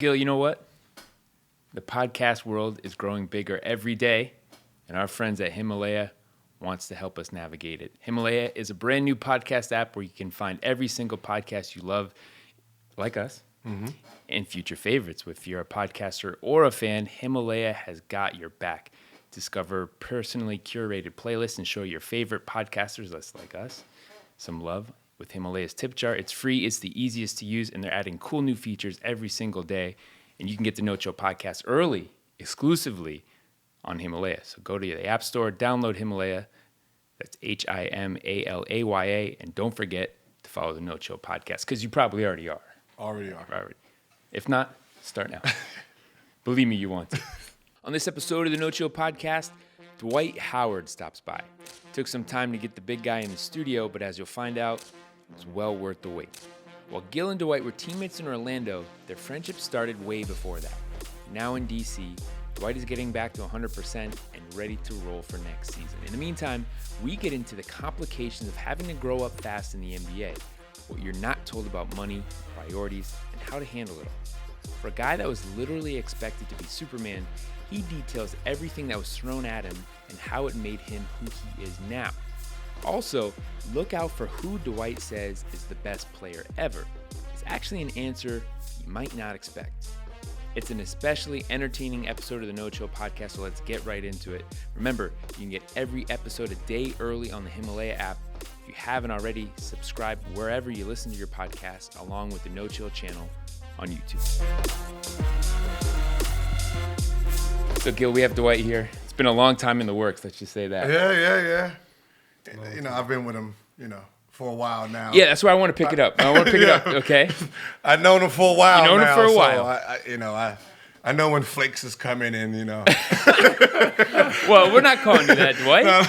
Gil, you know what? The podcast world is growing bigger every day, and our friends at Himalaya wants to help us navigate it. Himalaya is a brand new podcast app where you can find every single podcast you love, like us, and future favorites. If you're a podcaster or a fan, Himalaya has got your back. Discover personally curated playlists and show your favorite podcasters, like us, some love. With Himalaya's tip jar, it's free, it's the easiest to use, and they're adding cool new features every single day. And you can get the No Chill podcast early, exclusively on Himalaya. So go to the App Store, download Himalaya. That's Himalaya. And don't forget to follow the No Chill podcast, because you probably already are. Already are. If not, start now. Believe me, you want to. On this episode of the No Chill podcast, Dwight Howard stops by. Took some time to get the big guy in the studio, but as you'll find out, it was well worth the wait. While Gil and Dwight were teammates in Orlando, their friendship started way before that. Now in DC, Dwight is getting back to 100% and ready to roll for next season. In the meantime, we get into the complications of having to grow up fast in the NBA, what you're not told about money, priorities, and how to handle it all. For a guy that was literally expected to be Superman, he details everything that was thrown at him and how it made him who he is now. Also, look out for who Dwight says is the best player ever. It's actually an answer you might not expect. It's an especially entertaining episode of the No Chill podcast, so let's get right into it. Remember, you can get every episode a day early on the Himalaya app. If you haven't already, subscribe wherever you listen to your podcast, along with the No Chill channel on YouTube. So, Gil, we have Dwight here. It's been a long time in the works, let's just say that. Yeah. I've been with him, for a while now. Yeah, that's why I want to pick it up. Okay? I've known him for a while now. You've known him for a while. I know when Flakes is coming in, Well, we're not calling you that, Dwight. No,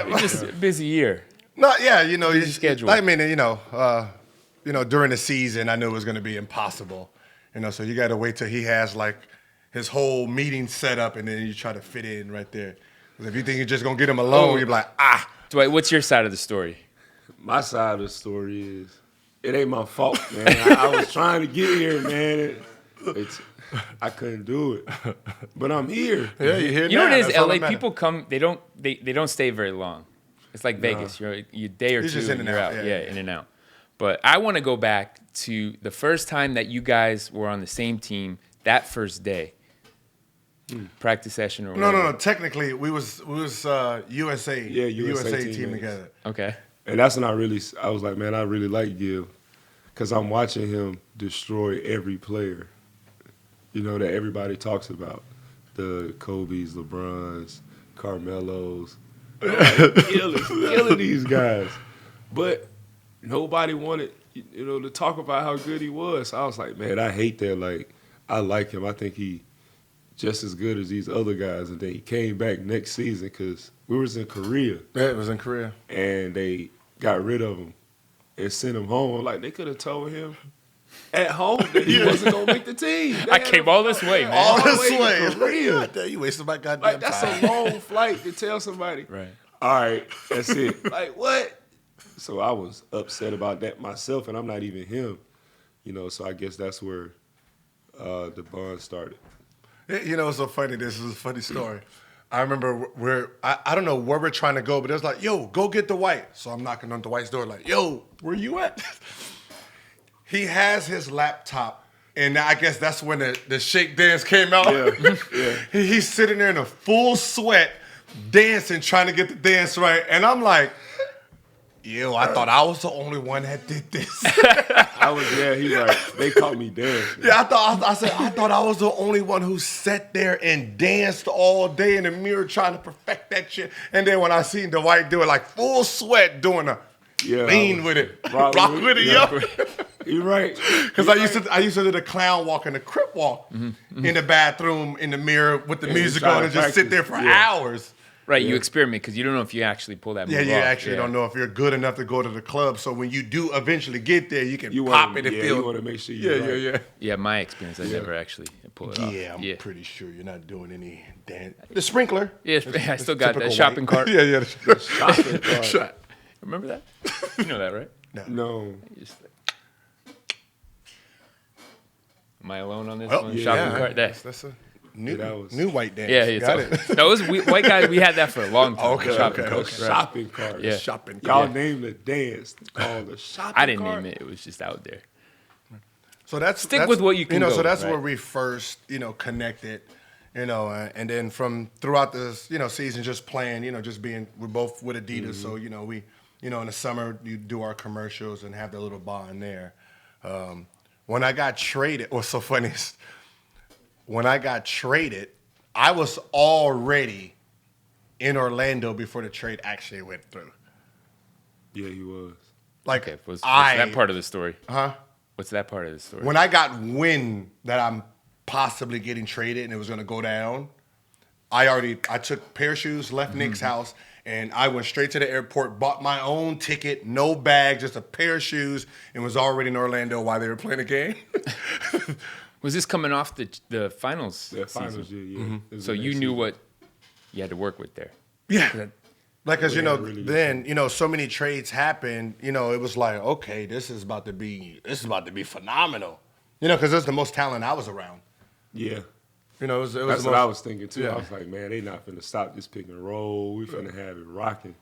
it's just a busy year. Busy schedule. I mean, during the season, I knew it was going to be impossible. So you got to wait till he has, his whole meeting set up, and then you try to fit in right there. Because if you think you're just going to get him alone, you're like, Dwight, what's your side of the story? My side of the story is, it ain't my fault, man. I was trying to get here, man. I couldn't do it, but I'm here. Yeah, you're here. You know what it is? That's LA people come. They don't stay very long. It's like Vegas. You're a day or two, just in and you're out. out. Yeah, in and out. But I want to go back to the first time that you guys were on the same team. That first day, practice session or whatever. No. Technically, we was USA. Yeah, USA team teammates. together. Okay. And that's when I was like, man, I really like Gil, because I'm watching him destroy every player, that everybody talks about. The Kobe's, LeBron's, Carmelo's. Killing these guys. But nobody wanted, to talk about how good he was. So I was like, man, I hate that. I like him. I think he just as good as these other guys. And then he came back next season because we was in Korea. Yeah, it was in Korea. And they got rid of him and sent him home. They could have told him at home that he wasn't going to make the team. I came all this way, man. All this way. To Korea. You wasted my goddamn time. That's a long flight to tell somebody. Right. All right, that's it. What? So I was upset about that myself, and I'm not even him. So I guess that's where the bond started. It's so funny. This is a funny story. I remember I don't know where we're trying to go, but it was like, yo, go get Dwight. So I'm knocking on Dwight's door like, yo, where you at? He has his laptop, and I guess that's when the shake dance came out. Yeah. He's sitting there in a full sweat, dancing, trying to get the dance right. And I'm like, yo, I thought I was the only one that did this. He's like, they caught me dancing. Yeah, I thought I was the only one who sat there and danced all day in the mirror trying to perfect that shit. And then when I seen Dwight do it, full sweat, doing a lean with it, rock with it, yo. You're right. Because I used to do the clown walk and the crip walk in the bathroom in the mirror with the music on and just sit there for hours. Right, you experiment because you don't know if you actually pull that move off. You actually don't know if you're good enough to go to the club. So when you do eventually get there, you can pop it and feel. You want to make sure you're right. Yeah, my experience, I never actually pull it off. Yeah, I'm pretty sure you're not doing any dance. The sprinkler. Yeah, I still got that shopping cart. Yeah. The shopping cart. Remember that? You know that, right? No. Am I alone on this Well, one? yeah, Shopping cart. that's a new white dance. Yeah, it's got it. No, white guys. We had that for a long time. Okay, shopping okay, cart. okay. Right. Shopping cart. Yeah. Shopping Y'all cart. named the dance called the shopping cart. I didn't name it. It was just out there. So that's with what you can go So that's with, where right? we first, connected, and then from throughout this, season, just playing, just being, we're both with Adidas, so we, in the summer you do our commercials and have the little bond there. When I got traded, what's so funny is when I got traded, I was already in Orlando before the trade actually went through. Yeah, he was. Like Okay, what's that part of the story? Huh? What's that part of the story? When I got wind that I'm possibly getting traded and it was going to go down, I took a pair of shoes, left Nick's house, and I went straight to the airport, bought my own ticket, no bag, just a pair of shoes, and was already in Orlando while they were playing the game. Was this coming off the finals? The finals, season? yeah. It was So the you next knew season. what you had to work with there. Yeah. Like, because, really then, so many trades happened, it was like, okay, this is about to be phenomenal. Because it's the most talent I was around. Yeah. It was That's the what most, I was thinking, too. Yeah. I was like, man, they not finna stop this pick and roll. We finna have it rocking.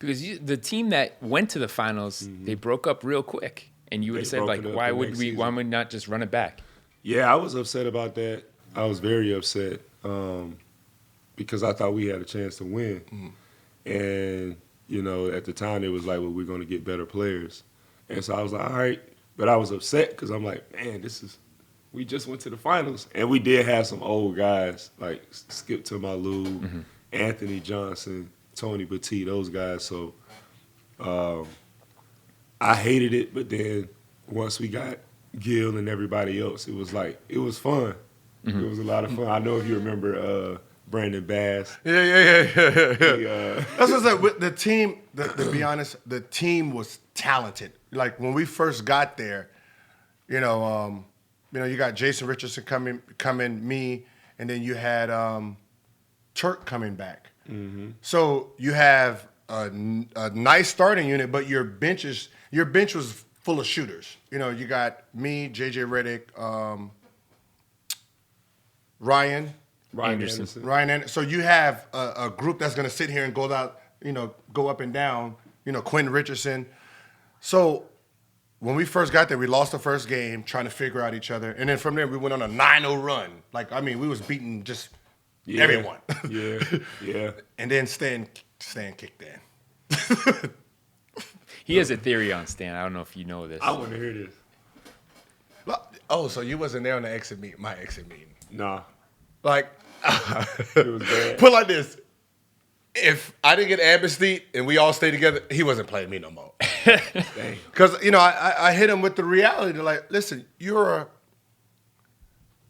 Because the team that went to the finals, they broke up real quick, and you would have They said broke like, it up why the would next we? Why season. would we not just run it back? Yeah, I was upset about that. I was very upset because I thought we had a chance to win. And, at the time, it was like, well, we're going to get better players. And so I was like, all right. But I was upset because I'm like, man, we just went to the finals. And we did have some old guys like Skip Tumalu, Anthony Johnson, Tony Battie, those guys. So I hated it. But then once we got Gil and everybody else, it was fun. It was a lot of fun. I know if you remember Brandon Bass. Yeah. He, That's what I said. With the team, to be honest, the team was talented. Like when we first got there, you got Jason Richardson coming, me, and then you had Turk coming back. So you have a nice starting unit, but your bench was full of shooters. You got me, JJ Redick, Ryan Anderson. So you have a group that's going to sit here and go out, go up and down. Quentin Richardson. So when we first got there, we lost the first game trying to figure out each other, and then from there we went on a 9-0 run. We was beating just everyone. Yeah. And then Stan kicked in. He has a theory on Stan. I don't know if you know this. I want to hear this. Oh, so you wasn't there on the my exit meeting? Nah. Like, It was bad. put it like this. If I didn't get amnesty and we all stayed together, he wasn't playing me no more. Dang. Because, I hit him with the reality. They're like, listen, you're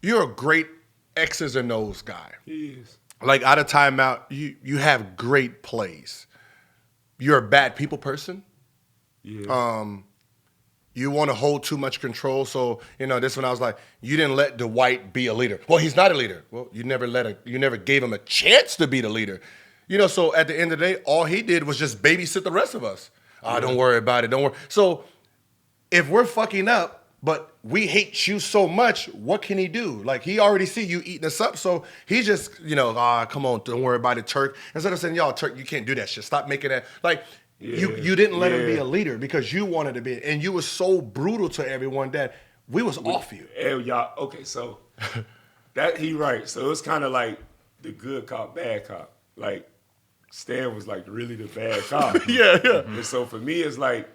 a great X's and O's guy. He is. Like, out of timeout, you have great plays. You're a bad people person. Yeah. You want to hold too much control. So, this one I was like, you didn't let Dwight be a leader. Well, he's not a leader. Well, you never gave him a chance to be the leader. So at the end of the day, all he did was just babysit the rest of us. Don't worry about it. Don't worry. So if we're fucking up, but we hate you so much, what can he do? Like, he already see you eating us up. So he just, come on, don't worry about it, Turk. Instead of saying, y'all, Turk, you can't do that shit. Stop making that. like. You didn't let him be a leader because you wanted to be, and you were so brutal to everyone that we was off you. Hey, y'all, okay, so that he right. So it's kind of like the good cop, bad cop. Like Stan was like really the bad cop. Yeah. And so for me, it's like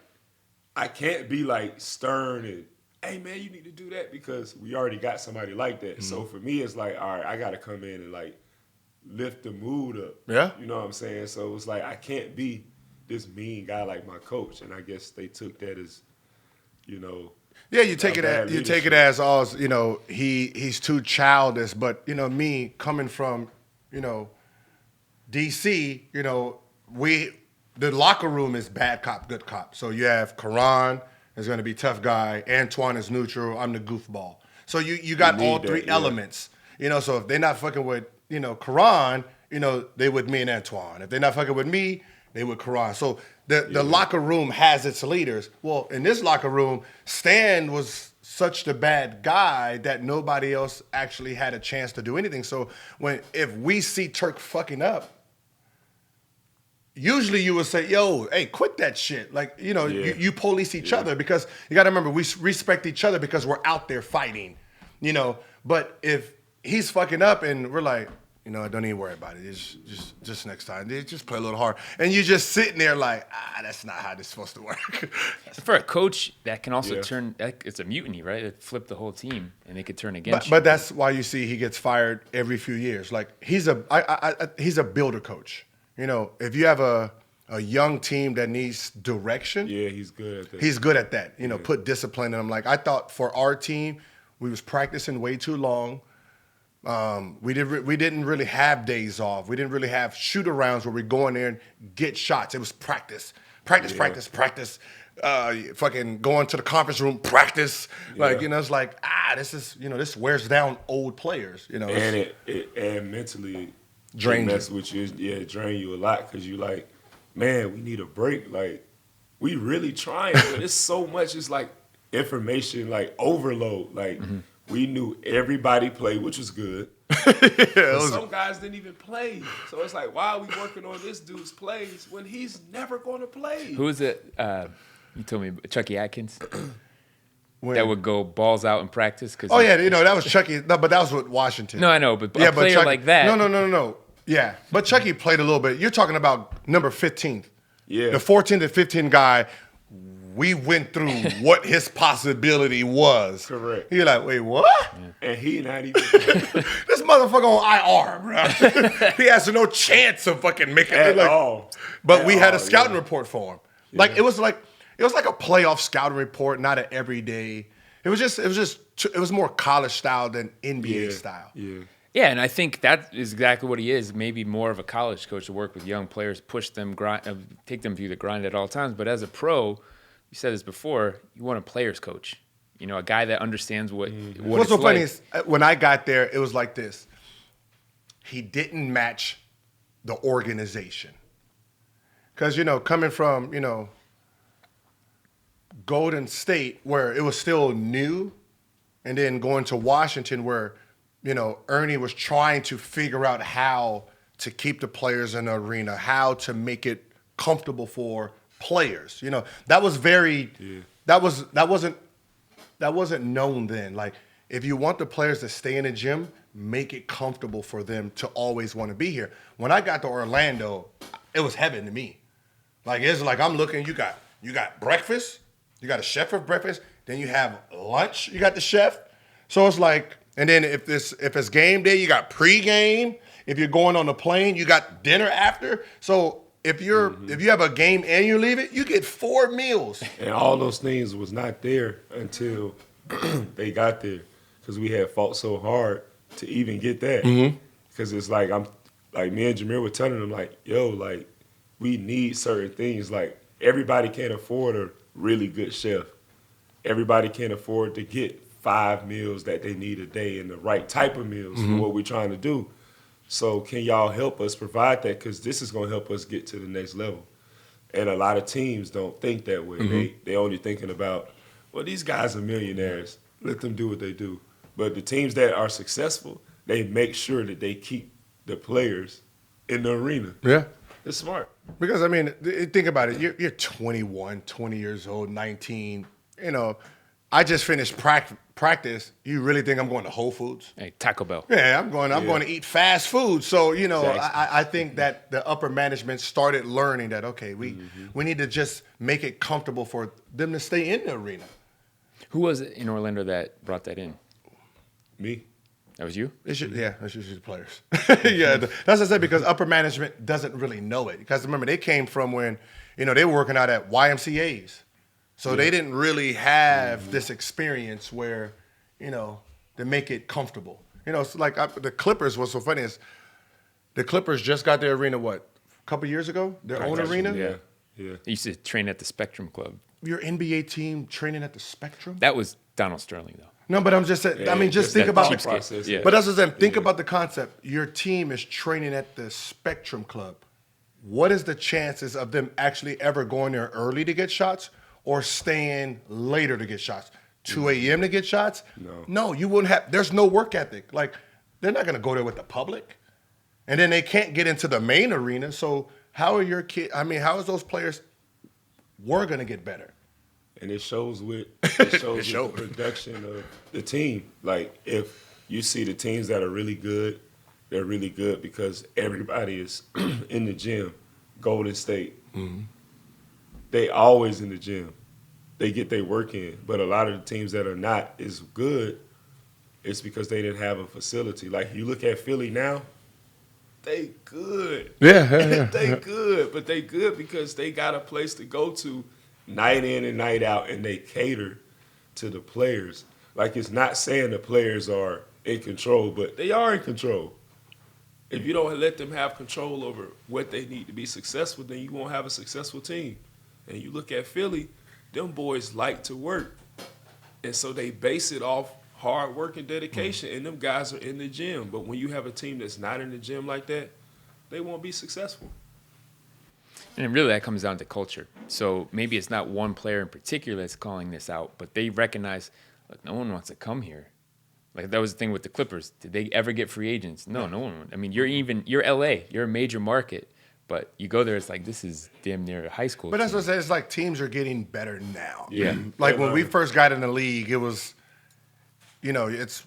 I can't be like stern and, hey man, you need to do that because we already got somebody like that. So for me, it's like, all right, I got to come in and like lift the mood up. Yeah. You know what I'm saying? So it's like I can't be this mean guy like my coach, and I guess they took that as, Yeah, you take it as he's too childish. But me coming from DC, the locker room is bad cop, good cop. So you have Karan is going to be tough guy, Antoine is neutral, I'm the goofball. So you got all three elements. So if they're not fucking with Karan, they with me and Antoine. If they're not fucking with me, they with Karan. So the locker room has its leaders. Well, in this locker room, Stan was such the bad guy that nobody else actually had a chance to do anything. So if we see Turk fucking up, usually you would say, yo, hey, quit that shit. Like, you police each other because you got to remember, we respect each other because we're out there fighting, But if he's fucking up and we're like, don't even worry about it. It's just next time. Just play a little hard. And you're just sitting there like, that's not how this is supposed to work. For a coach, that can also turn, it's a mutiny, right? It flipped the whole team and it could turn against you. But that's why you see he gets fired every few years. Like, he's a builder coach. If you have a young team that needs direction, he's good at that. He's good at that. Put discipline in them. Like, I thought for our team, we was practicing way too long. We didn't really have days off. We didn't really have shoot-arounds where we go in there and get shots. It was practice. Fucking going to the conference room, practice. Like, it's like, this is, this wears down old players, And and mentally drains mess with you. Yeah, drain you a lot because you like, man, we need a break. Like, we really trying, but it's so much. It's like information, like overload. Like, we knew everybody played, which was good. Some guys didn't even play. So it's like, why are we working on this dude's plays when he's never going to play? Who is it? You told me Chucky Atkins. That would go balls out in practice. Oh, yeah, that was Chucky. No, but that was with Washington. No, I know, but a player Chucky, like that. No. Yeah, but Chucky played a little bit. You're talking about number 15th. Yeah. The 14 to 15 guy, we went through what his possibility was. Correct. You're like, wait, what? Yeah. And he not even this motherfucker on IR, bro. He has no chance of fucking making it. At all. But we had a scouting report for him. Like, it was like a playoff scouting report, not an everyday. It was more college style than NBA style. Yeah. Yeah, and I think that is exactly what he is. Maybe more of a college coach to work with young players, push them, take them through the grind at all times. But as a pro, you said this before, you want a player's coach. A guy that understands what What's so funny is when I got there, it was like this. He didn't match the organization. Because, coming from, Golden State, where it was still new, and then going to Washington, where Ernie was trying to figure out how to keep the players in the arena, how to make it comfortable for players. That was that wasn't known then. Like, if you want the players to stay in the gym, make it comfortable for them to always want to be here. When I got to Orlando, it was heaven to me. Like, it's like I'm looking, you got breakfast, you got a chef for breakfast, then you have lunch, you got the chef. So it's like, and then if it's game day, you got pregame. If you're going on the plane, you got dinner after. So if you have a game and you leave it, you get 4 meals. And all those things was not there until they got there, because we had fought so hard to even get that. Because it's like me and Jameer were telling them, like, yo, like, we need certain things. Like, everybody can't afford a really good chef. Everybody can't afford to get 5 meals that they need a day and the right type of meals for what we're trying to do. So can y'all help us provide that? Because this is going to help us get to the next level. And a lot of teams don't think that way. They only thinking about, well, these guys are millionaires. Let them do what they do. But the teams that are successful, they make sure that they keep the players in the arena. Yeah. It's smart. Because, I mean, think about it. You're 21, 20 years old, 19. I just finished practice. You really think I'm going to Whole Foods? Hey, Taco Bell. Yeah, I'm going to eat fast food. So, I think that the upper management started learning that, okay, we need to just make it comfortable for them to stay in the arena. Who was it in Orlando that brought that in? Me. That was you? That's usually the players. Yeah, that's what I said, because upper management doesn't really know it. Because remember, they came from when, they were working out at YMCAs. So they didn't really have this experience where, to make it comfortable. It's like the Clippers, what's so funny is the Clippers just got their arena, a couple years ago? Their own arena? Yeah. They used to train at the Spectrum Club. Your NBA team training at the Spectrum? That was Donald Sterling, though. No, but I'm just saying, just think about the process. Yeah. But that's what I'm saying. Think about the concept. Your team is training at the Spectrum Club. what is the chances of them actually ever going there early to get shots or staying later to get shots? 2 a.m. to get shots? No, you wouldn't have. There's no work ethic. Like, they're not going to go there with the public. And then they can't get into the main arena. So how are your kids? I mean, how is those players were going to get better? And it shows with the production of the team. Like, if you see the teams that are really good, they're really good because everybody is in the gym. Golden State, they always in the gym. They get their work in. But a lot of the teams that are not as good, it's because they didn't have a facility. Like, you look at Philly now, they good. Yeah. They good, but they good because they got a place to go to night in and night out, and they cater to the players. Like, it's not saying the players are in control, but they are in control. If you don't let them have control over what they need to be successful, then you won't have a successful team. And you look at Philly, them boys like to work. And so they base it off hard work and dedication, and them guys are in the gym. But when you have a team that's not in the gym like that, they won't be successful. And really that comes down to culture. So maybe it's not one player in particular that's calling this out, but they recognize, look, no one wants to come here. Like, that was the thing with the Clippers. Did they ever get free agents? No one. I mean, you're LA. You're a major market. But you go there, it's like, this is damn near a high school But team. that's what I said. It's like teams are getting better now. Yeah. Like, when we first got in the league, it was, that's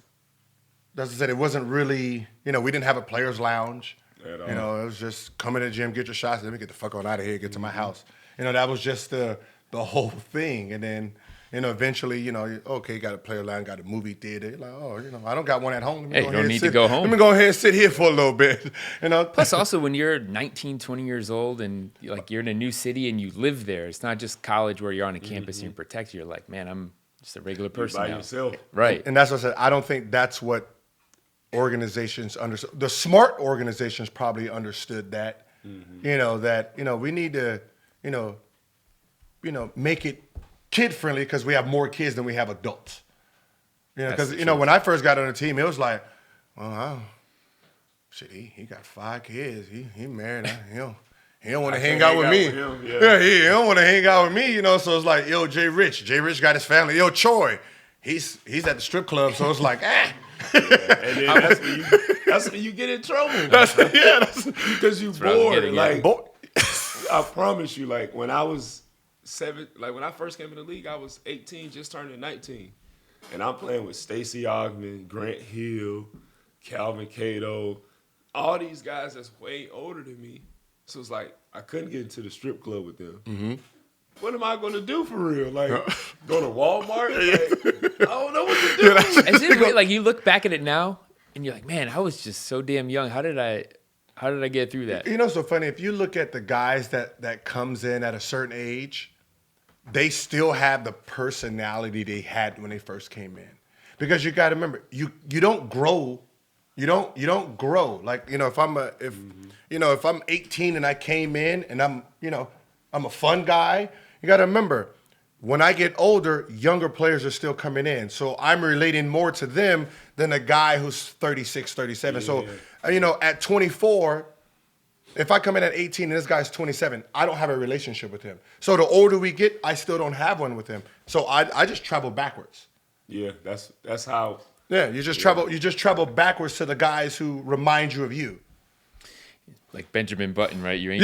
what I said. It wasn't really, we didn't have a players' lounge. At all. It was just come in the gym, get your shots, let me get the fuck on out of here, get to my house. That was just the whole thing. And then, eventually, okay, got a player lounge, got a movie theater. You're like, oh, I don't got one at home. Hey, you don't need to go home. Let me go ahead and sit here for a little bit. Plus, also, when you're 19, 20 years old and you're in a new city and you live there, it's not just college where you're on a campus and you're protected. You're like, man, I'm just a regular person by now. yourself. Right. And that's what I said. I don't think that's what organizations understood. The smart organizations probably understood that. We need to, make it kid friendly because we have more kids than we have adults. Because when I first got on the team, it was like, well, he got 5 kids. He married. He don't want to hang out with me. He don't want to hang out with me. So it's like, yo, Jay Rich got his family. Yo, Troy, he's at the strip club. So it's like, Yeah, and then that's when you get in trouble. Because you bored. Like, I promise you, like, when I was 7, like when I first came in the league, I was 18, just turning 19. And I'm playing with Stacey Augmon, Grant Hill, Calvin Cato, all these guys that's way older than me. So it's like, I couldn't get into the strip club with them. Mm-hmm. What am I going to do for real? Like, go to Walmart? Like, I don't know what to do. Is it weird? Like, you look back at it now and you're like, man, I was just so damn young. How did I get through that? It's so funny. If you look at the guys that comes in at a certain age, they still have the personality they had when they first came in. Because you got to remember, you don't grow. You don't grow. Like, if I'm 18 and I came in and I'm a fun guy, you got to remember, when I get older, younger players are still coming in. So I'm relating more to them than a guy who's 36, 37. Yeah. So, at 24, if I come in at 18 and this guy's 27, I don't have a relationship with him. So the older we get, I still don't have one with him. So I just travel backwards. Yeah, that's how. Yeah, you just travel backwards to the guys who remind you of you. Like Benjamin Button, right? You ain't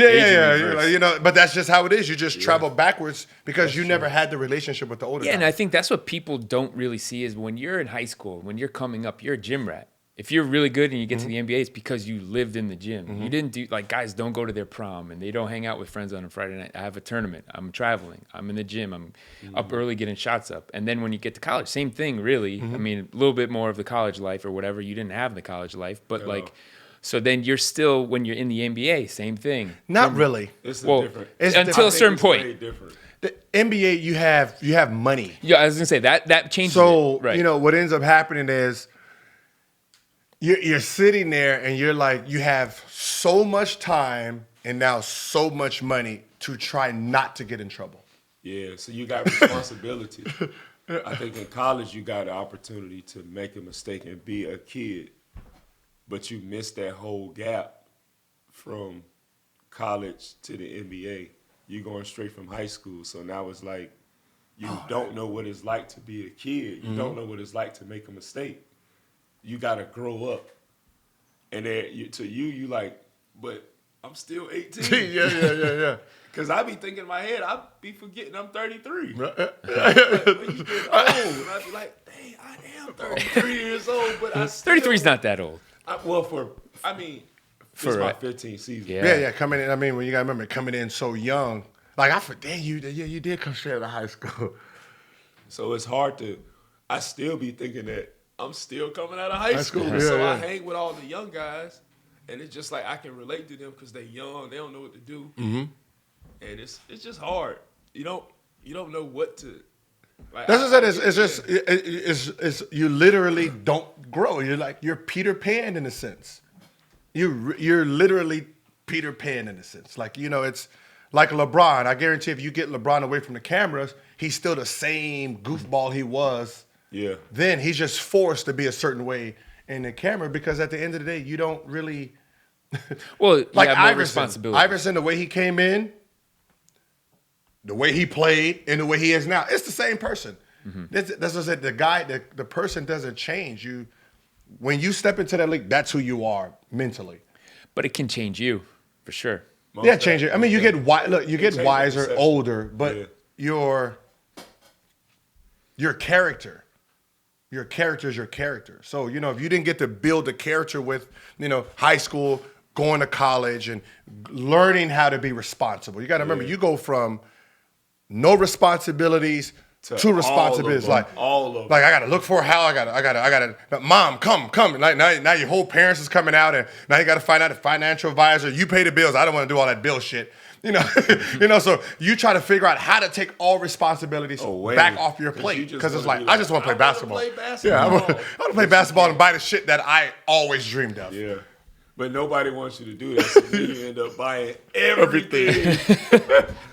but that's just how it is. You just travel backwards because you never had the relationship with the older guys. And I think that's what people don't really see is when you're in high school, when you're coming up, you're a gym rat. If you're really good and you get to the NBA, it's because you lived in the gym. You didn't do, like, guys don't go to their prom and they don't hang out with friends on a Friday night. I have a tournament. I'm traveling. I'm in the gym. I'm up early getting shots up. And then when you get to college, same thing, really. I mean, a little bit more of the college life or whatever. You didn't have the college life. But, so then you're still, when you're in the NBA, same thing. Not really. It's different. Until a certain point. Very different. The NBA, you have money. Yeah, I was going to say, that changes So, it. Right. What ends up happening is you're sitting there and you're like, you have so much time and now so much money to try not to get in trouble. Yeah, so you got responsibility. I think in college you got an opportunity to make a mistake and be a kid, but you missed that whole gap from college to the NBA. You're going straight from high school. So now it's like you don't know what it's like to be a kid. You don't know what it's like to make a mistake. You got to grow up. And then you like, but I'm still 18. yeah. Because I be thinking in my head, I be forgetting I'm 33. Like, when you get old, I be like, dang, I am 33 years old, but I still... 33 is not that old. This is my 15th season. Yeah, coming in. I mean, when you gotta remember coming in so young. Like I forget you did come straight out of high school. So it's hard to. I still be thinking that I'm still coming out of high school. Yeah, so yeah. I hang with all the young guys, and it's just like I can relate to them because they young. They don't know what to do, and it's just hard. You don't know what to. Like, That's what I said. It's you literally don't grow. You're Peter Pan in a sense. You're literally Peter Pan in a sense. Like, it's like LeBron. I guarantee if you get LeBron away from the cameras, he's still the same goofball he was. Yeah. Then he's just forced to be a certain way in the camera because at the end of the day, you don't really. Well, you like have more Iverson. responsibility. Iverson, the way he came in, the way he played, and the way he is now, it's the same person. That's what I said. The person doesn't change. When you step into that league, that's who you are mentally. But it can change you, for sure. Change it. I mean, you get wiser, older, but your character. Your character is your character. So, if you didn't get to build a character with, high school, going to college, and learning how to be responsible. You got to remember, you go from no responsibilities to responsibilities. All of them. Like I got to look for how I got to. Mom, come. Like now your whole parents is coming out, and now you got to find out a financial advisor. You pay the bills. I don't want to do all that bill shit. So you try to figure out how to take all responsibilities back off your plate because it's like I just want to play basketball. Yeah, I want to play basketball and buy the shit that I always dreamed of. Yeah. But nobody wants you to do that, so then you end up buying everything.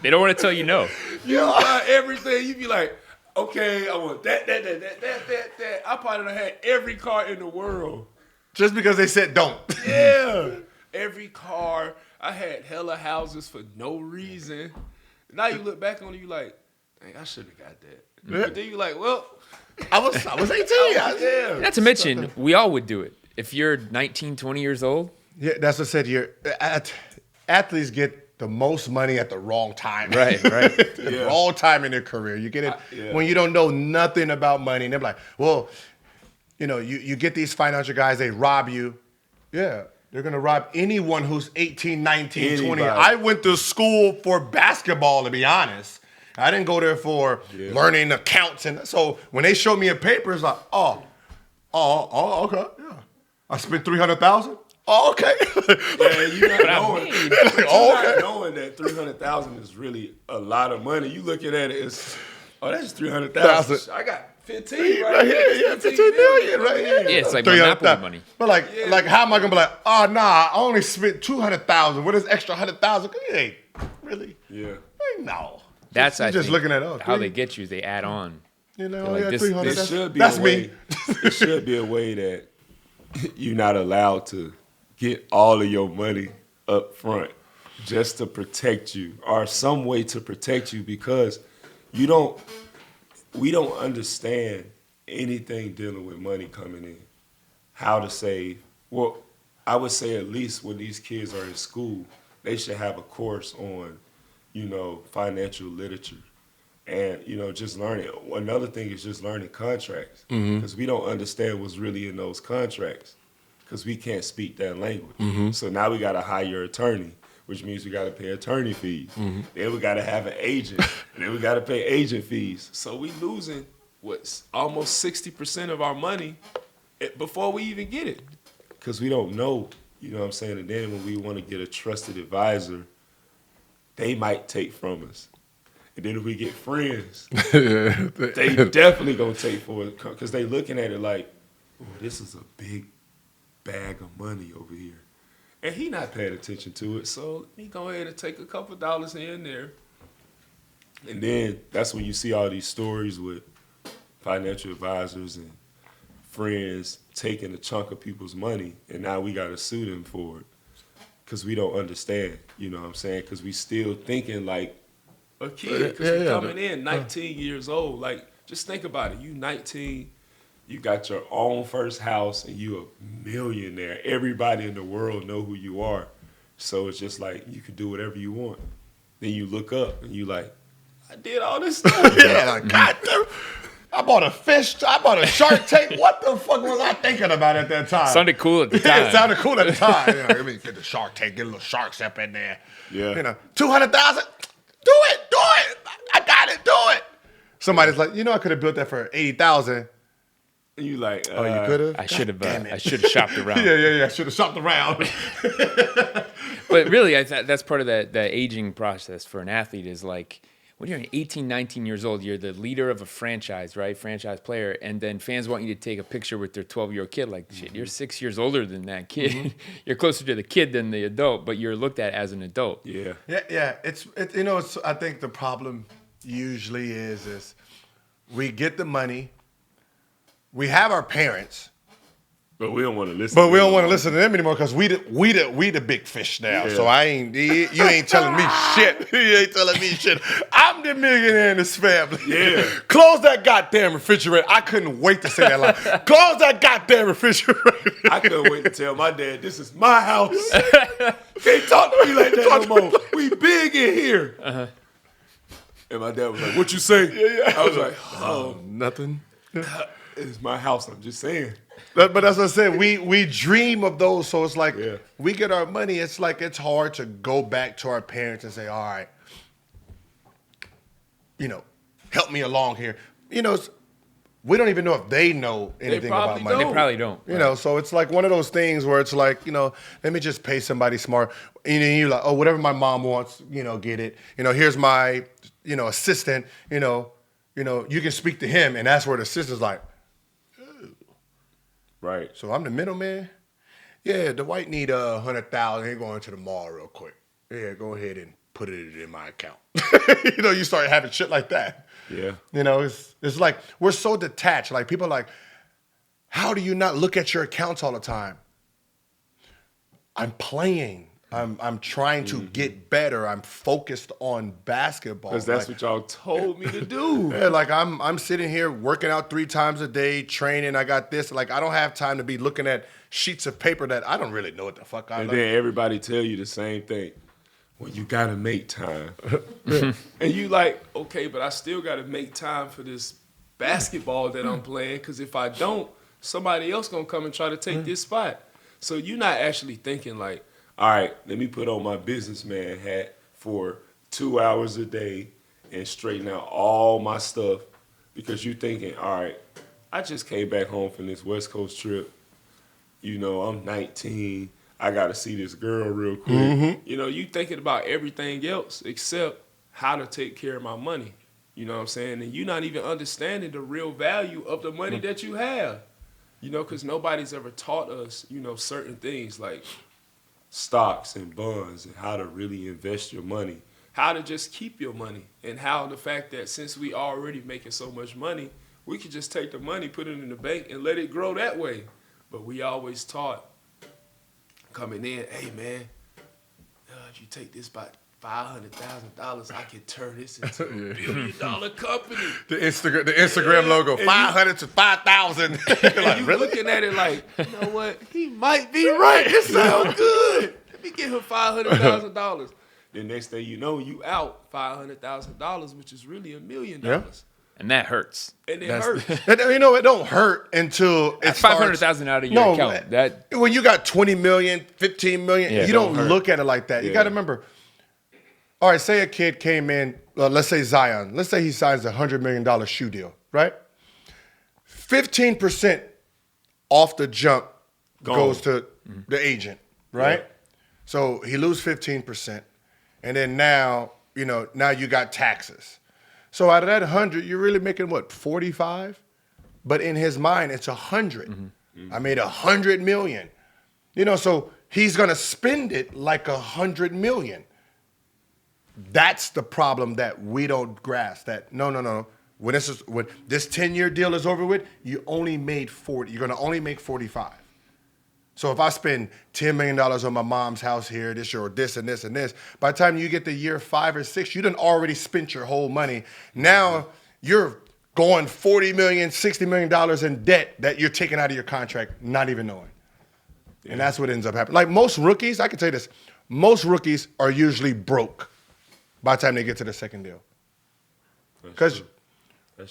They don't want to tell you no. You buy everything. You be like, okay, I want that. I probably done had every car in the world. Just because they said don't. Yeah. Every car. I had hella houses for no reason. Now you look back on it, you like, dang, I should have got that. Yeah. But then you like, well. I was 18. Yeah. Not to mention, we all would do it. If you're 19, 20 years old. Yeah, that's what I said. Athletes get the most money at the wrong time. Right. The wrong time in their career. You get it when you don't know nothing about money. And they're like, well, you get these financial guys, they rob you. Yeah, they're going to rob anyone who's 18, 19, 20. I went to school for basketball, to be honest. I didn't go there for learning accounts. And so when they showed me a paper, it's like, oh, okay, yeah. I spent $300,000. Oh, okay. Yeah, you're not knowing that $300,000 is really a lot of money. You looking at it as, that's $300,000. I got 15 right here. Yeah, 15 million right here. Yeah, it's like Monopoly money. But like, how am I gonna be like, oh nah, I only spent $200,000. What is extra $100,000? Hey, really? Yeah. No. That's I just looking at how they get you. They add on. Like, this 300. There should be that's a way. me. There should be a way that you're not allowed to get all of your money up front just to protect you, or some way to protect you, because we don't understand anything dealing with money coming in, how to save. Well, I would say at least when these kids are in school, they should have a course on, financial literature. And, just learning. Another thing is just learning contracts, because we don't understand what's really in those contracts, because we can't speak that language. So now we got to hire an attorney, which means we got to pay attorney fees. Then we got to have an agent, and then we got to pay agent fees. So we losing almost 60% of our money before we even get it, because we don't know. You know what I'm saying? And then when we want to get a trusted advisor, they might take from us. And then if we get friends, they definitely gonna take for it, because they looking at it like, oh, this is a big bag of money over here. And he not paying attention to it, so let me go ahead and take a couple dollars here and there. And then that's when you see all these stories with financial advisors and friends taking a chunk of people's money, and now we got to sue them for it. because we don't understand. You know what I'm saying? Because we still thinking like a kid. Because you're coming in 19 years old. Like, just think about it. You 19, you got your own first house, and you a millionaire. Everybody in the world know who you are. So it's just like you can do whatever you want. Then you look up and you like, I did all this stuff. Like, God damn. I bought a fish. I bought a Shark Tank. What the fuck was I thinking about at that time? Sounded cool at the time. It sounded cool at the time. Let me get the Shark Tank, get a little sharks up in there. Yeah. 200,000. Do it. I got it. Do it. Somebody's like, I could have built that for 80,000. And you like, Oh, you could have. I should have shopped around. Yeah. I should have shopped around. But really, I thought that's part of the aging process for an athlete is like, when you're 18, 19 years old, you're the leader of a franchise, right? Franchise player. And then fans want you to take a picture with their 12-year-old kid. Like, shit, you're 6 years older than that kid. Mm-hmm. You're closer to the kid than the adult, but you're looked at as an adult. Yeah. Yeah. It's I think the problem usually is we get the money. We have our parents. But we don't want to listen. But we don't want to listen to them anymore because we the big fish now. Yeah. So you ain't telling me shit. You ain't telling me shit. I'm the millionaire in this family. Yeah. Close that goddamn refrigerator. I couldn't wait to say that line. Close that goddamn refrigerator. I couldn't wait to tell my dad, this is my house. Can't talk to me like that no more. We big in here. Uh-huh. And my dad was like, what you say? Yeah. I was like, nothing. It's my house, I'm just saying. But that's what I said. We dream of those, so it's like we get our money. It's like it's hard to go back to our parents and say, all right, help me along here. We don't even know if they know anything about money. They probably don't. So it's like one of those things where it's like, let me just pay somebody smart. And you're like, oh, whatever my mom wants, get it. Here's my, assistant. You can speak to him, and that's where the assistant's like. Right. So I'm the middleman. Yeah, Dwight need 100,000. He going to the mall real quick. Yeah, go ahead and put it in my account. You start having shit like that. Yeah. It's like we're so detached. Like people are like, how do you not look at your accounts all the time? I'm playing. I'm trying to get better. I'm focused on basketball. Because that's what y'all told me to do. Yeah, like I'm sitting here working out 3 times a day, training. I got this. Like I don't have time to be looking at sheets of paper that I don't really know what the fuck I And like. then everybody tell you the same thing. Well, you got to make time. And you like, okay, but I still got to make time for this basketball that I'm playing because if I don't, somebody else going to come and try to take this spot. So you're not actually thinking like, all right, let me put on my businessman hat for 2 hours a day and straighten out all my stuff because you're thinking, all right, I just came back home from this West Coast trip. I'm 19. I got to see this girl real quick. Mm-hmm. You thinking about everything else except how to take care of my money. You know what I'm saying? And you're not even understanding the real value of the money that you have. Because nobody's ever taught us, certain things like stocks and bonds and how to really invest your money, how to just keep your money, and how the fact that since we already making so much money, we could just take the money, put it in the bank, and let it grow that way. But we always taught coming in, hey man, if you take this by $500,000, I can turn this into a $1 billion company. The Instagram logo, 500 to 5,000. And you looking at it like, you know what? He might be right. It sounds good. Let me get him $500,000. The next thing you know, you out $500,000, which is really $1 million. Yeah. And that hurts. And it hurts. It don't hurt until it's $500,000 out of your account. That when you got 20 million, 15 million, you don't look at it like that. You got to remember. All right, say a kid came in, let's say Zion. Let's say he signs a $100 million shoe deal, right? 15% off the jump goes to the agent, right? Yeah. So he loses 15%. And then now you got taxes. So out of that 100, you're really making what, 45? But in his mind, it's 100. Mm-hmm. I made 100 million. So he's going to spend it like 100 million. That's the problem that we don't grasp. That no. When this 10-year deal is over with, you only made 40. You're gonna only make 45. So if I spend $10 million on my mom's house here, this year, or this and this and this, by the time you get to year 5 or 6, you done already spent your whole money. Now you're going $40 million, $60 million in debt that you're taking out of your contract, not even knowing. Yeah. And that's what ends up happening. Like most rookies, I can tell you this, most rookies are usually broke by the time they get to the second deal. That's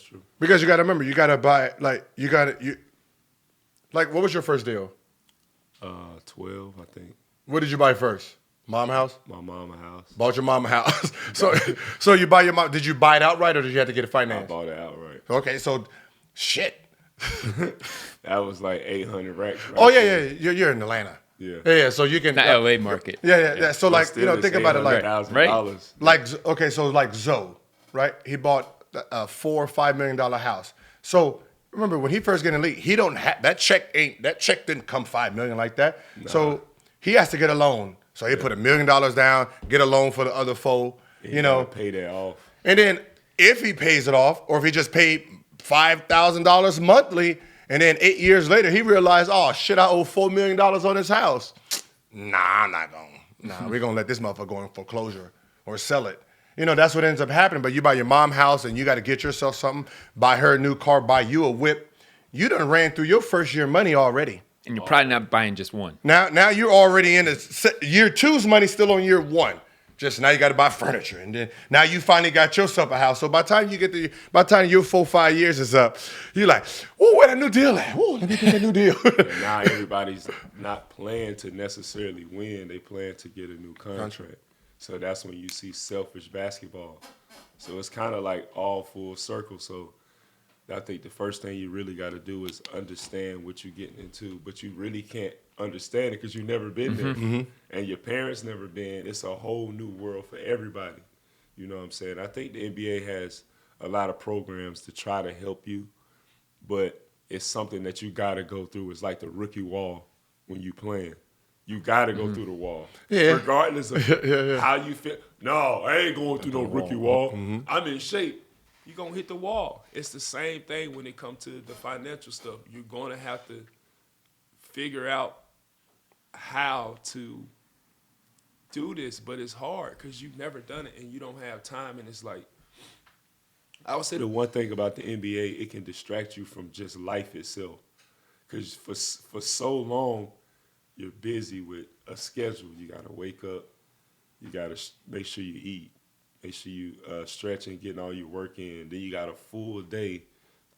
true. Because you got to remember, you got to buy, like what was your first deal? 12, I think. What did you buy first? Mom house? My mama house. Bought your mama house. So you buy your mom. Did you buy it outright or did you have to get it financed? I bought it outright. Okay, so shit. That was like 800 racks. Right? Oh yeah. You're in Atlanta. Yeah. So you can not LA market. Yeah. So like think about it like $800,000. Like okay, so like Zoe, right? He bought a $4 or $5 million house. So remember when he first got in the league, he don't have that check didn't come $5 million like that. Nah. So he has to get a loan. So he put $1 million down, get a loan for the other $4, pay that off. And then if he pays it off, or if he just paid $5,000 monthly, and then 8 years later he realized, oh shit, I owe $4 million on this house. Nah, I'm not going. Nah, we're gonna let this motherfucker go in foreclosure or sell it. That's what ends up happening. But you buy your mom house and you got to get yourself something, buy her a new car, buy you a whip. You done ran through your first year money already. And you're probably not buying just one. Now you're already in year 2's money still on year 1. Just now you got to buy furniture, and then now you finally got yourself a house. So by the time your 4-5 years is up, you're like, oh, where that new deal at? Oh, let me get that new deal. Now everybody's not playing to necessarily win; they plan to get a new contract. So that's when you see selfish basketball. So it's kind of like all full circle. So I think the first thing you really got to do is understand what you're getting into, but you really can't understand it because you've never been there, and your parents never been. It's a whole new world for everybody. You know what I'm saying? I think the NBA has a lot of programs to try to help you, but it's something that you got to go through. It's like the rookie wall when you playing. You got to go through the wall, regardless of how you feel. No, I ain't going through no rookie wall. I'm in shape. You're going to hit the wall. It's the same thing when it comes to the financial stuff. You're going to have to figure out how to do this, but it's hard because you've never done it and you don't have time. And it's like, I would say the one thing about the NBA, it can distract you from just life itself. Because for so long, you're busy with a schedule. You got to wake up. You got to make sure you eat. Make sure you stretch and getting all your work in. Then you got a full day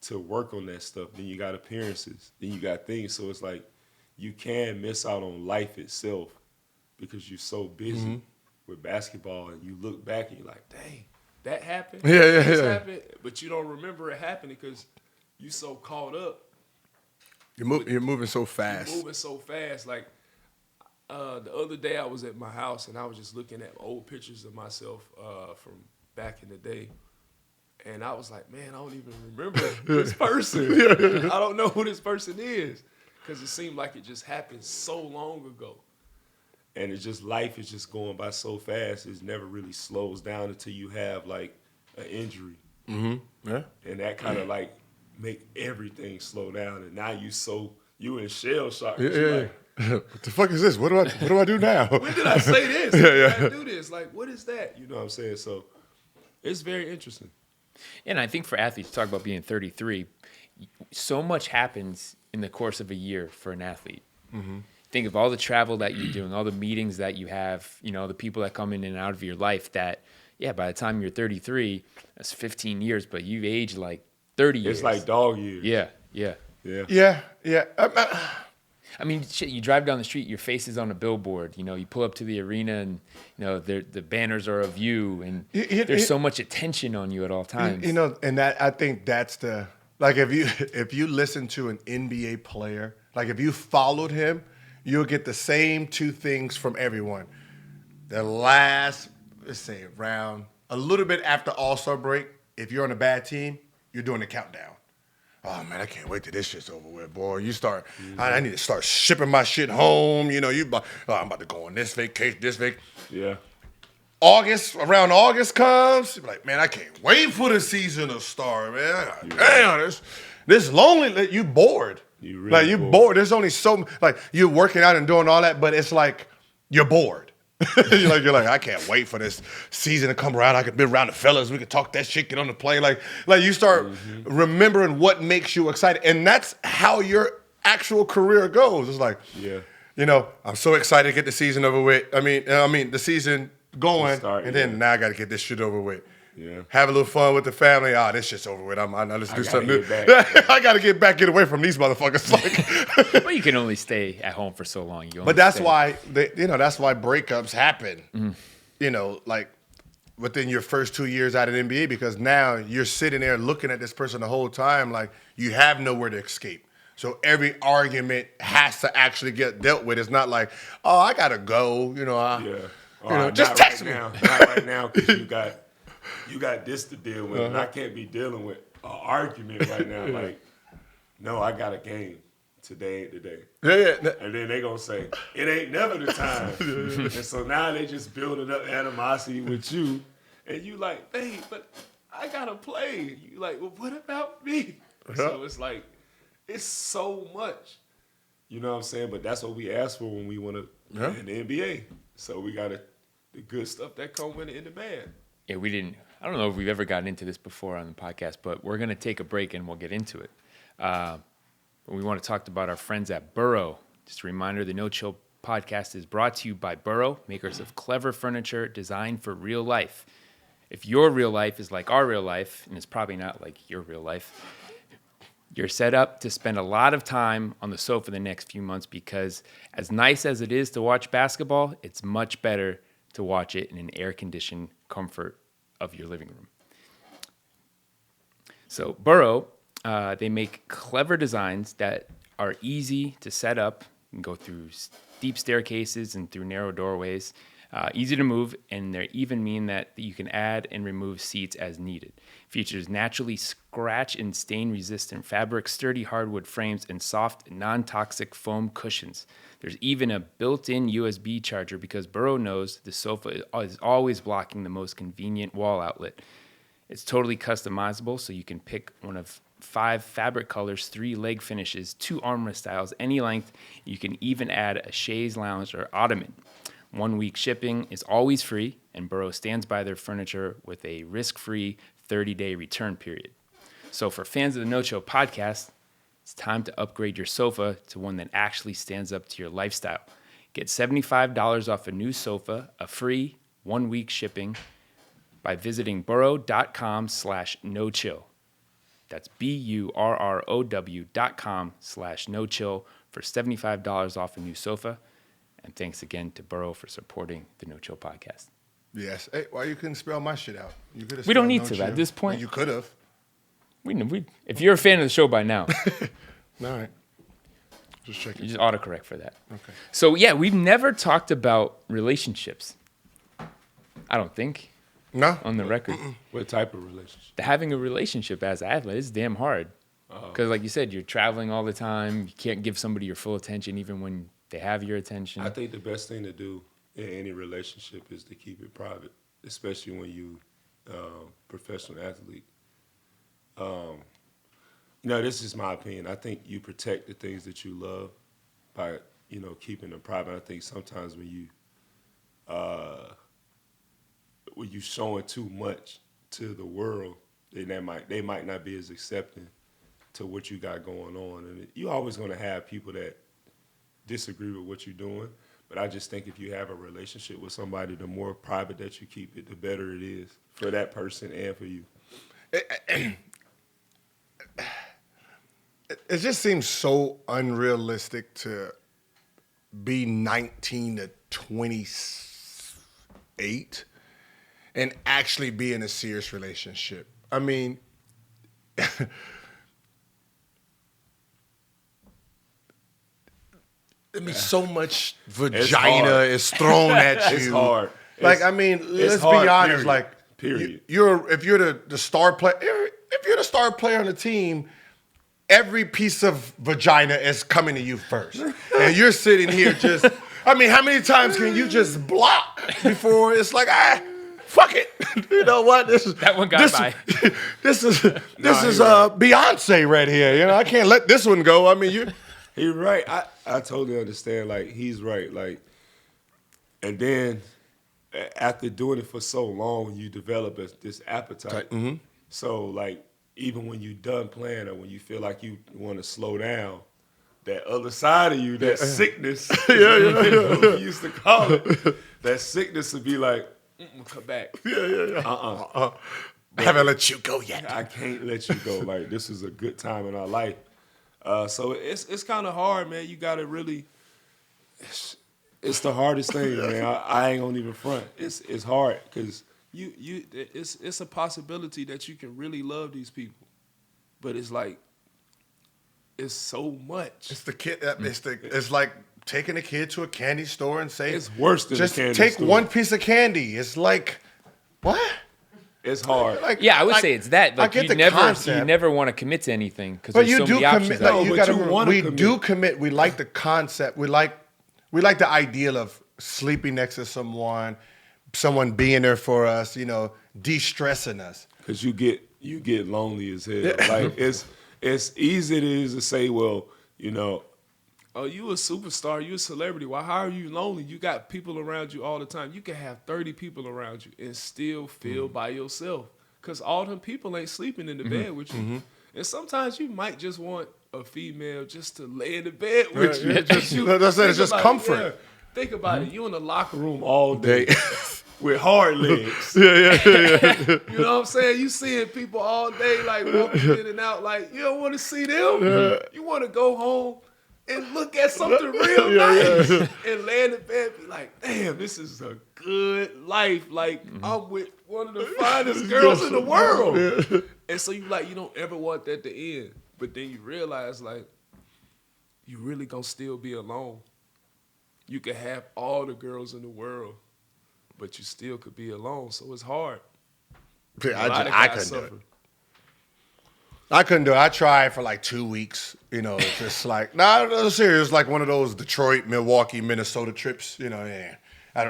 to work on that stuff. Then you got appearances. Then you got things. So it's like you can miss out on life itself because you're so busy with basketball. And you look back and you're like, dang, that happened? This happened? But you don't remember it happening because you're so caught up. You're moving so fast. You're moving so fast. Like, the other day I was at my house and I was just looking at old pictures of myself from back in the day. And I was like, man, I don't even remember this person. I don't know who this person is. Because it seemed like it just happened so long ago. And it's just life is just going by so fast. It never really slows down until you have like an injury. Yeah. And that kind of like make everything slow down. And now you in shell shock. Like, what the fuck is this? What do I do now? When did I say this? When did I do this? Like, what is that? You know what I'm saying? So it's very interesting. And I think for athletes, talk about being 33, so much happens in the course of a year for an athlete. Think of all the travel that you're doing, all the meetings that you have, the people that come in and out of your life that, by the time you're 33, that's 15 years, but you've aged like 30 years. It's like dog years. Yeah. I mean, shit, you drive down the street, your face is on a billboard. You pull up to the arena and, the banners are of you. And there's so much attention on you at all times. And that I think that's the, like if you listen to an NBA player, like if you followed him, you'll get the same two things from everyone. The last, let's say, round, a little bit after All-Star break, if you're on a bad team, you're doing the countdown. Oh, man, I can't wait till this shit's over with, boy. You start, I need to start shipping my shit home. I'm about to go on this vacation, Yeah. Around August comes, you're like, man, I can't wait for the season to start, man. Damn, this lonely, you bored. You really like you're bored. There's only like you're working out and doing all that, but it's like you're bored. you're like, I can't wait for this season to come around. I could be around the fellas. We could talk that shit, get on the plane. Like you start remembering what makes you excited, and that's how your actual career goes. It's like, I'm so excited to get the season over with. I mean, the season going, and then now I got to get this shit over with. Yeah. Have a little fun with the family. This shit's over with. Let's do something new. I got to get away from these motherfuckers. Like, well, you can only stay at home for so long. But that's why that's why breakups happen. Like within your first 2 years out of the NBA, because now you're sitting there looking at this person the whole time, like you have nowhere to escape. So every argument has to actually get dealt with. It's not like, I gotta go. Just text me. Not right now, because you got this to deal with, and I can't be dealing with an argument right now. Like, no, I got a game. Today ain't the day. Yeah. And then they gonna say, it ain't never the time. And so now they just building up animosity with you, and you like, hey, but I gotta play. You like, well, what about me? So it's like, it's so much. You know what I'm saying? But that's what we ask for when we want to in the NBA. So we got the good stuff that come with it in the bad. Yeah, I don't know if we've ever gotten into this before on the podcast, but we're going to take a break and we'll get into it. But we want to talk about our friends at Burrow. Just a reminder, the No Chill podcast is brought to you by Burrow, makers of clever furniture designed for real life. If your real life is like our real life, and it's probably not like your real life, you're set up to spend a lot of time on the sofa the next few months, because as nice as it is to watch basketball, it's much better to watch it in an air-conditioned comfort of your living room. So Burrow, they make clever designs that are easy to set up. You can go through steep staircases and through narrow doorways, easy to move, and they even mean that you can add and remove seats as needed. Features naturally scratch and stain resistant fabric, sturdy hardwood frames, and soft, non-toxic foam cushions. There's even a built-in USB charger, because Burrow knows the sofa is always blocking the most convenient wall outlet. It's totally customizable, so you can pick one of 5 fabric colors, 3 leg finishes, 2 armrest styles, any length. You can even add a chaise lounge or ottoman. 1 week shipping is always free, and Burrow stands by their furniture with a risk-free 30-day return period. So for fans of the No Chill podcast, it's time to upgrade your sofa to one that actually stands up to your lifestyle. Get $75 off a new sofa, a free 1 week shipping, by visiting burrow.com/nochill. That's BURROW.com/nochill for $75 off a new sofa. And thanks again to Burrow for supporting the No Chill podcast. Yes. Hey, why you couldn't spell my shit out? You could have. We don't need to at this point. You could have. If you're a fan of the show by now. All right. Just checking. You just autocorrect for that. Okay. So, yeah, we've never talked about relationships. I don't think. No. On the record. What type of relationship? Having a relationship as an athlete is damn hard. Because, like you said, you're traveling all the time. You can't give somebody your full attention even when they have your attention. I think the best thing to do in any relationship is to keep it private, especially when you professional athlete. This is my opinion. I think you protect the things that you love by, keeping them private. I think sometimes when you showing too much to the world, then they might not be as accepting to what you got going on. And you're always going to have people that disagree with what you're doing. But I just think if you have a relationship with somebody, the more private that you keep it, the better it is for that person and for you. It just seems so unrealistic to be 19 to 28 and actually be in a serious relationship. I mean, so much vagina is thrown at you. It's hard. Let's be honest. Period. If you're the star player, if you're the star player on the team, every piece of vagina is coming to you first, and you're sitting here just. I mean, how many times can you just block before it's like, fuck it. You know what? That one got by. This is Beyonce right here. You know, I can't let this one go. I mean, He's right. I totally understand. Like, he's right. Like, and then after doing it for so long, you develop this appetite. Mm-hmm. So, like, even when you're done playing or when you feel like you want to slow down, that other side of you, that sickness, we used to call it, that sickness would be like, come back. I haven't let you go yet. I can't let you go. Like, this is a good time in our life. So it's kind of hard, man. You got to really, it's the hardest thing, man. I ain't gonna even front. It's hard because it's a possibility that you can really love these people, but it's like, it's so much. It's the kid. It's like taking a kid to a candy store and saying it's worse than just a candy take store. one piece of candy. It's like what? It's hard. Like, Yeah, I would say it's that. Like, I get you the concept. You never want to commit to anything because But there's you so do many options. commit. No, No, you but gotta you remember, wanna we commit. do commit. We like the concept. We like the ideal of sleeping next to someone being there for us. You know, de-stressing us. Because you get lonely as hell. Like, it's easy it is to say, well, you know, oh, you a superstar, you a celebrity. Why? How are you lonely? You got people around you all the time. You can have 30 people around you and still feel by yourself. Because all them people ain't sleeping in the bed with you. And sometimes you might just want a female just to lay in the bed with you. That's it. It's just Think about comfort. it, yeah. Think about it. You in the locker room all day with hard legs. Yeah. You know what I'm saying? You seeing people all day, like, walking in and out, like, you don't want to see them. You want to go home and look at something real nice and lay in the bed and be like, damn, this is a good life. Like, I'm with one of the finest girls in the world. And so you don't ever want that to end. But then you realize, like, you really gonna still be alone. You can have all the girls in the world, but you still could be alone. So it's hard. I couldn't do it. I couldn't do it. I tried for like 2 weeks, you know, just like, no, serious, like one of those Detroit, Milwaukee, Minnesota trips, you know,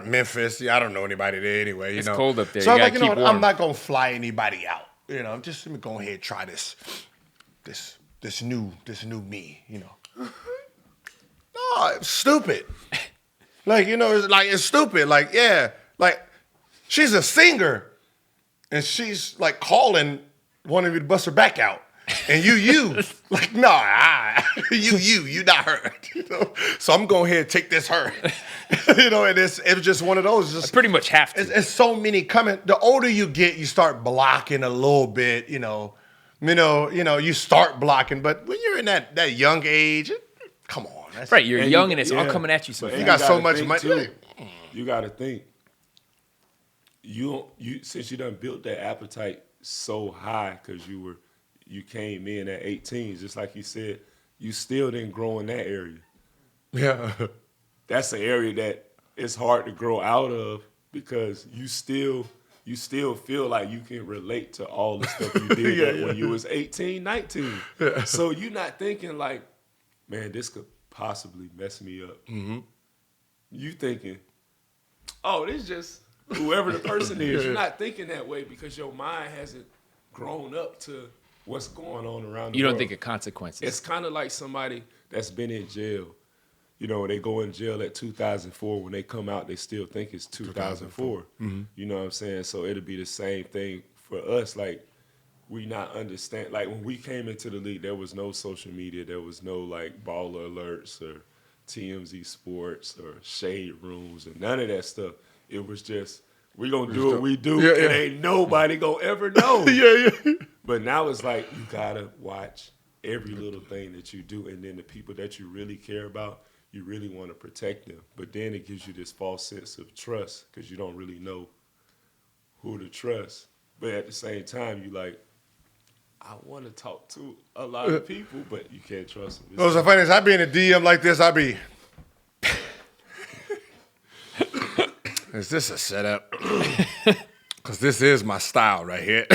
Memphis, I don't know anybody there anyway, It's cold up there. So You I'm like, gotta you know keep what, I'm warm. not going to fly anybody out, you know, just let me go ahead and try this new me, you know. No, it's stupid. Like, you know, it's stupid. Like, yeah, like, she's a singer, and she's like calling wanting me to bust her back out. And you, like, nah, you not her. You know? So I'm going ahead and take this her. You know, and it's just one of those. Just, I pretty much have to. it's so many coming. The older you get, you start blocking a little bit, you know, you start blocking. But when you're in that young age, come on. Right, you're And young you- and it's all yeah. coming at you so But fast. You got so gotta much think, money. too. You got to think. You since you done built that appetite so high because you came in at 18, just like you said, you still didn't grow in that area. Yeah. That's an area that it's hard to grow out of because you still feel like you can relate to all the stuff you did when you was 18, 19. So you're not thinking like, man, this could possibly mess me up. Mm-hmm. You thinking, oh, this just whoever the person is. You're not thinking that way because your mind hasn't grown up to what's going on around the You don't world. think of consequences. It's kind of like somebody that's been in jail. You know, they go in jail at 2004. When they come out, they still think it's 2004. Mm-hmm. You know what I'm saying? So it'll be the same thing for us. Like, we not understand. Like, when we came into the league, there was no social media. There was no, like, baller alerts or TMZ Sports or shade rooms and none of that stuff. It was just, we going to do what we do, and ain't nobody going to ever know. But now it's like, you got to watch every little thing that you do, and then the people that you really care about, you really want to protect them. But then it gives you this false sense of trust because you don't really know who to trust. But at the same time, you like, I want to talk to a lot of people, but you can't trust them. What's so funny is I be in a DM like this, I be, is this a setup? Because this is my style right here.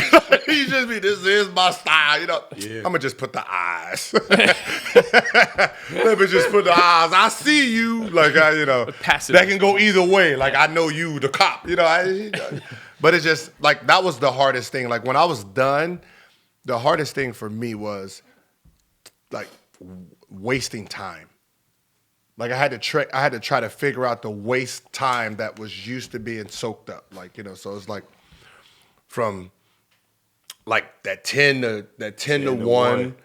You just be, this is my style, you know. Yeah. I'm going to just put the eyes. Let me just put the eyes. I see you. Like, Passive. that can go either way. Like, I know you, the cop, you know. But it's just like that was the hardest thing. Like when I was done, the hardest thing for me was like wasting time. Like I had to try to figure out the waste time that was used to being soaked up. Like, so it's like from like that 10 to 1,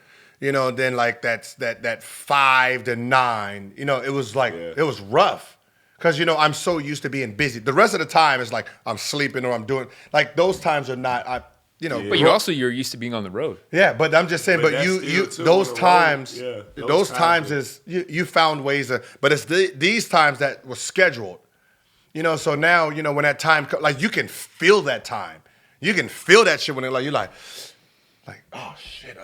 then like that 5 to 9. It was like it was rough. Cause I'm so used to being busy. The rest of the time is like I'm sleeping or I'm doing like those times are not But you're used to being on the road. Yeah, but I'm just saying. But you those times, those times is you found ways to. But it's these times that was scheduled. So now when that time like you can feel that time. You can feel that shit when you're like oh shit,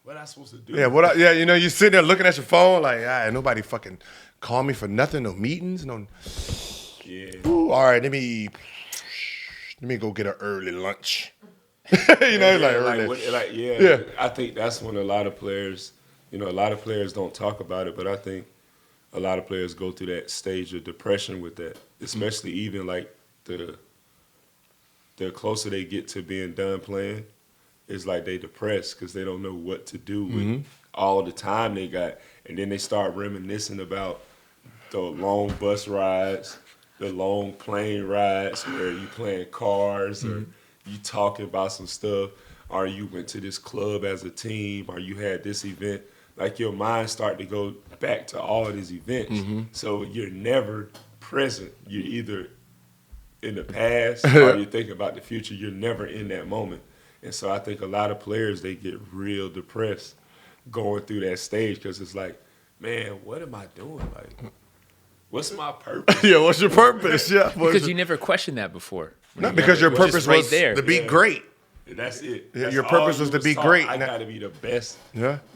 what I supposed to do? Yeah, you sitting there looking at your phone like nobody fucking call me for nothing, no meetings, no. Yeah. Ooh, all right, let me go get an early lunch. Early. I think that's when a lot of players, a lot of players don't talk about it, but I think a lot of players go through that stage of depression with that, especially even like the closer they get to being done playing, it's like they depressed because they don't know what to do with all the time they got, and then they start reminiscing about the long bus rides, the long plane rides where you playing cards or you talking about some stuff, or you went to this club as a team, or you had this event. Like your mind start to go back to all of these events. So you're never present. You're either in the past or you're thinking about the future. You're never in that moment. And so I think a lot of players, they get real depressed going through that stage because it's like, man, what am I doing? Like, what's my purpose? What's your purpose? Because you never questioned that before. Not because your purpose was there to be great. That's it. Your purpose was to be great. I got to be the best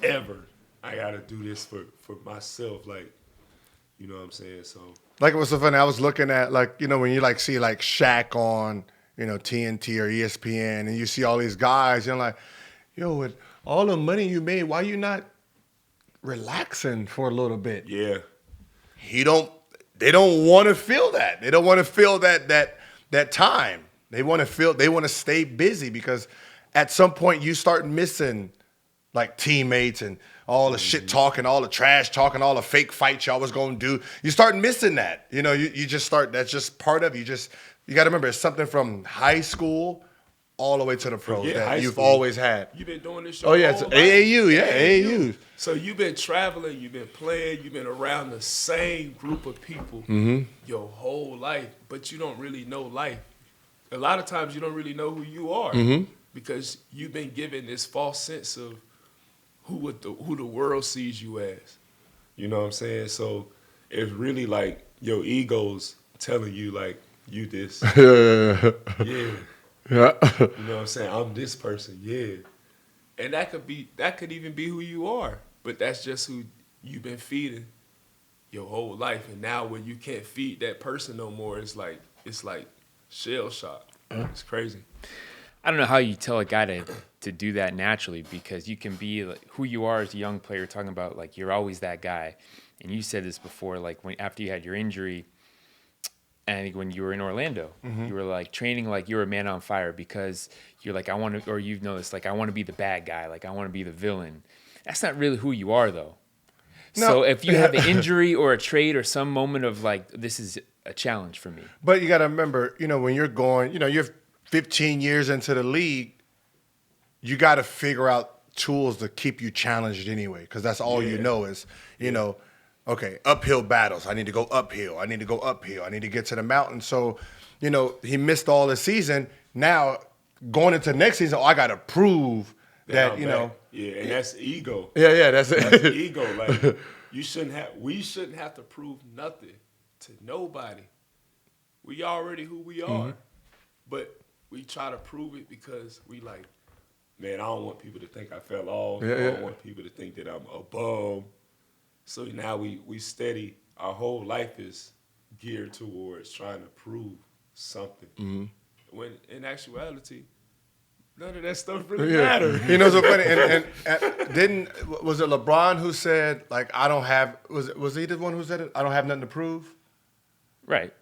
ever. I got to do this for myself. Like, you know what I'm saying? So, like, it was so funny. I was looking at, like, when you, like, see, like, Shaq on, TNT or ESPN, and you see all these guys, you're like, with all the money you made, why you not relaxing for a little bit? Yeah. They don't want to feel that. They don't want to feel that time. They want to stay busy because at some point you start missing like teammates and all the shit talking, all the trash talking, all the fake fights y'all was going to do. You start missing that. You just start, that's just part of you. You got to remember, it's something from high school all the way to the pros that you've always had. You've been doing this show. Oh, yeah, it's AAU, AAU. So you've been traveling, you've been playing, you've been around the same group of people your whole life, but you don't really know life. A lot of times you don't really know who you are because you've been given this false sense of who the world sees you as. You know what I'm saying? So it's really like your ego's telling you like, you this. Yeah. You know what I'm saying? I'm this person, And that could even be who you are. But that's just who you've been feeding your whole life. And now when you can't feed that person no more, it's like shell shock. It's crazy. I don't know how you tell a guy to do that naturally, because you can be like, who you are as a young player, talking about like you're always that guy. And you said this before, like after you had your injury, and I think when you were in Orlando, you were like training like you were a man on fire because you're like, I want to, or you've noticed, like I want to be the bad guy, like I want to be the villain. That's not really who you are, though. No. So if you have an injury or a trade or some moment of like, this is a challenge for me. But you got to remember, when you're going, you're 15 years into the league, you got to figure out tools to keep you challenged anyway, because that's all you know is, okay, uphill battles. I need to go uphill. I need to go uphill. I need to get to the mountain. So, he missed all the season. Now, going into next season, I got to prove that, Yeah, and that's ego. Yeah, that's it. That's ego. Like, we shouldn't have to prove nothing to nobody. We already who we are. But we try to prove it because we like, man, I don't want people to think I fell off. I don't want people to think that I'm a bum. So now we steady. Our whole life is geared towards trying to prove something. When in actuality, none of that stuff really matters. So funny. And was it LeBron who said like I don't have? Was he the one who said it? I don't have nothing to prove. Right.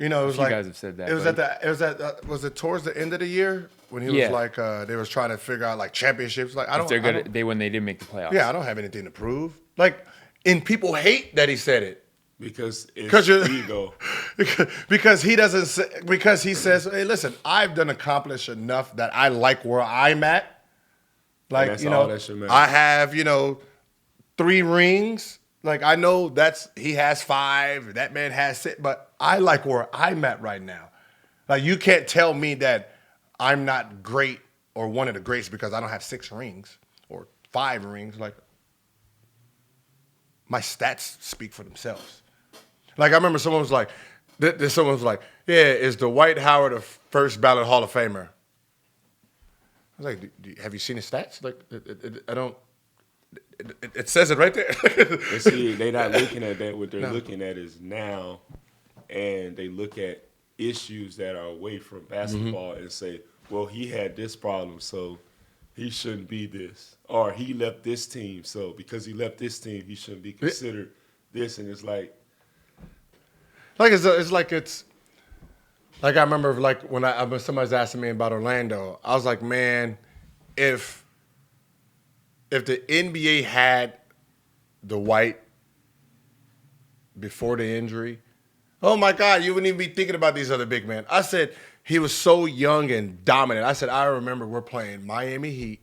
You know, it was You like guys have said that. it was but was it towards the end of the year when he was like they was trying to figure out like championships. Like if they're good, when they didn't make the playoffs. Yeah, I don't have anything to prove. Like, and people hate that he said it. Because it's ego. Because he doesn't say, because he says, hey, listen, I've done accomplished enough that I like where I'm at. Like, that's you all know, that should matter. I have, 3 rings. Like, I know he has 5, that man has 6, but I like where I'm at right now. Like, you can't tell me that I'm not great or one of the greats because I don't have 6 rings or 5 rings. Like, my stats speak for themselves. Like, I remember someone was like, yeah, is Dwight Howard a first ballot Hall of Famer? I was like, have you seen his stats? Like, I don't. It says it right there. And see, they're not looking at that. What they're looking at is now, and they look at issues that are away from basketball and say, well, he had this problem, so he shouldn't be this. Or he left this team, so because he left this team, he shouldn't be considered this. And it's like, it's like I remember like when somebody's asking me about Orlando, I was like, man, if the NBA had Dwight before the injury, oh my God, you wouldn't even be thinking about these other big men. I said he was so young and dominant. I said I remember we're playing Miami Heat,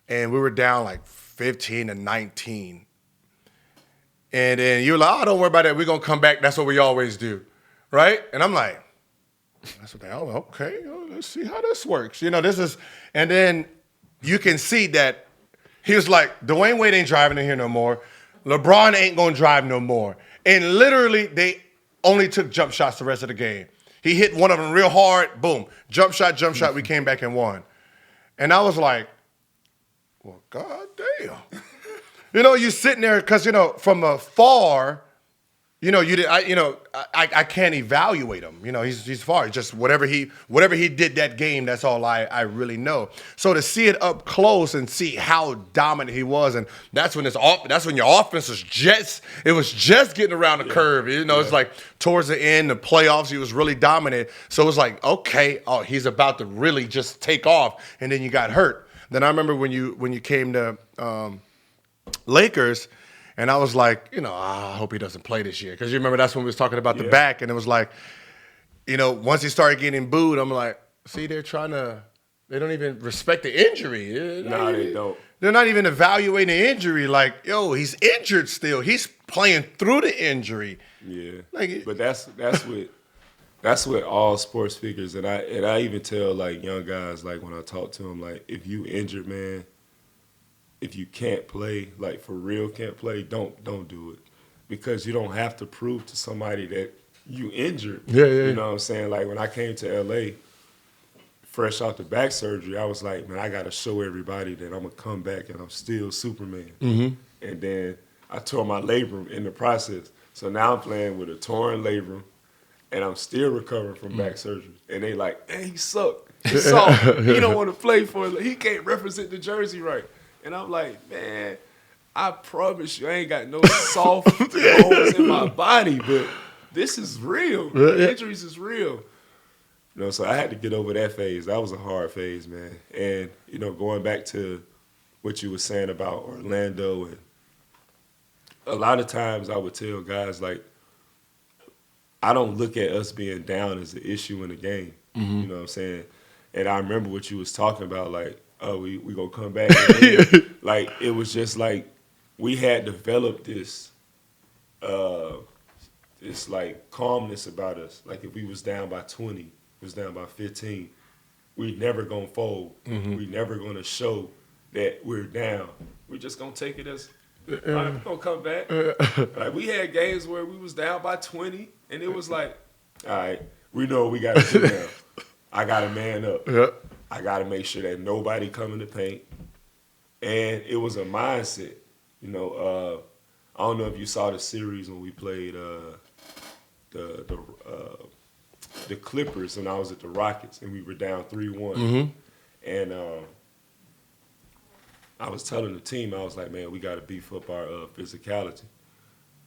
and we were down like 15-19. And then you're like, oh, don't worry about that. We're going to come back. That's what we always do. Right? And I'm like, that's what okay, let's see how this works. This is, and then you can see that he was like, Dwayne Wade ain't driving in here no more. LeBron ain't going to drive no more. And literally, they only took jump shots the rest of the game. He hit one of them real hard. Boom. Jump shot. We came back and won. And I was like, well, God damn. You're sitting there because, from afar, I can't evaluate him. He's far. It's just whatever he did that game, that's all I really know. So to see it up close and see how dominant he was, and that's when your offense was just getting around the curve. It's like towards the end, the playoffs, he was really dominant. So it was like, okay, he's about to really just take off, and then you got hurt. Then I remember when you came to Lakers, and I was like, I hope he doesn't play this year. Because you remember that's when we was talking about the back, and it was like, once he started getting booed, I'm like, see, they don't even respect the injury. No, they don't. They're not even evaluating the injury. Like, yo, he's injured still. He's playing through the injury. Yeah. Like, but that's what all sports figures, and I even tell like young guys, like when I talk to them, like if you injured, man, if you can't play, like for real can't play, don't do it. Because you don't have to prove to somebody that you injured. Yeah. You know what I'm saying? Like when I came to LA, fresh off the back surgery, I was like, man, I got to show everybody that I'm going to come back and I'm still Superman. Mm-hmm. And then I tore my labrum in the process. So now I'm playing with a torn labrum and I'm still recovering from back surgery. And they like, hey, he sucked. He's soft. He don't want to play for it. He can't represent the jersey right. And I'm like, man, I promise you I ain't got no soft bones in my body, but this is real. Injuries is real. So I had to get over that phase. That was a hard phase, man. And, going back to what you were saying about Orlando, and a lot of times I would tell guys, like, I don't look at us being down as an issue in the game. Mm-hmm. You know what I'm saying? And I remember what you was talking about, like, oh, we gonna come back. Like, it was just like we had developed this like calmness about us. Like if we was down by 20, was down by 15, we never gonna fold. Mm-hmm. We never gonna show that we're down. We just gonna take it as, all right, we're gonna come back. Like we had games where we was down by 20, and it was like, all right, we know what we gotta do now. I gotta man up. Yep. I got to make sure that nobody come in the paint. And it was a mindset. I don't know if you saw the series when we played the Clippers and I was at the Rockets and we were down 3-1. Mm-hmm. And I was telling the team, I was like, man, we got to beef up our physicality.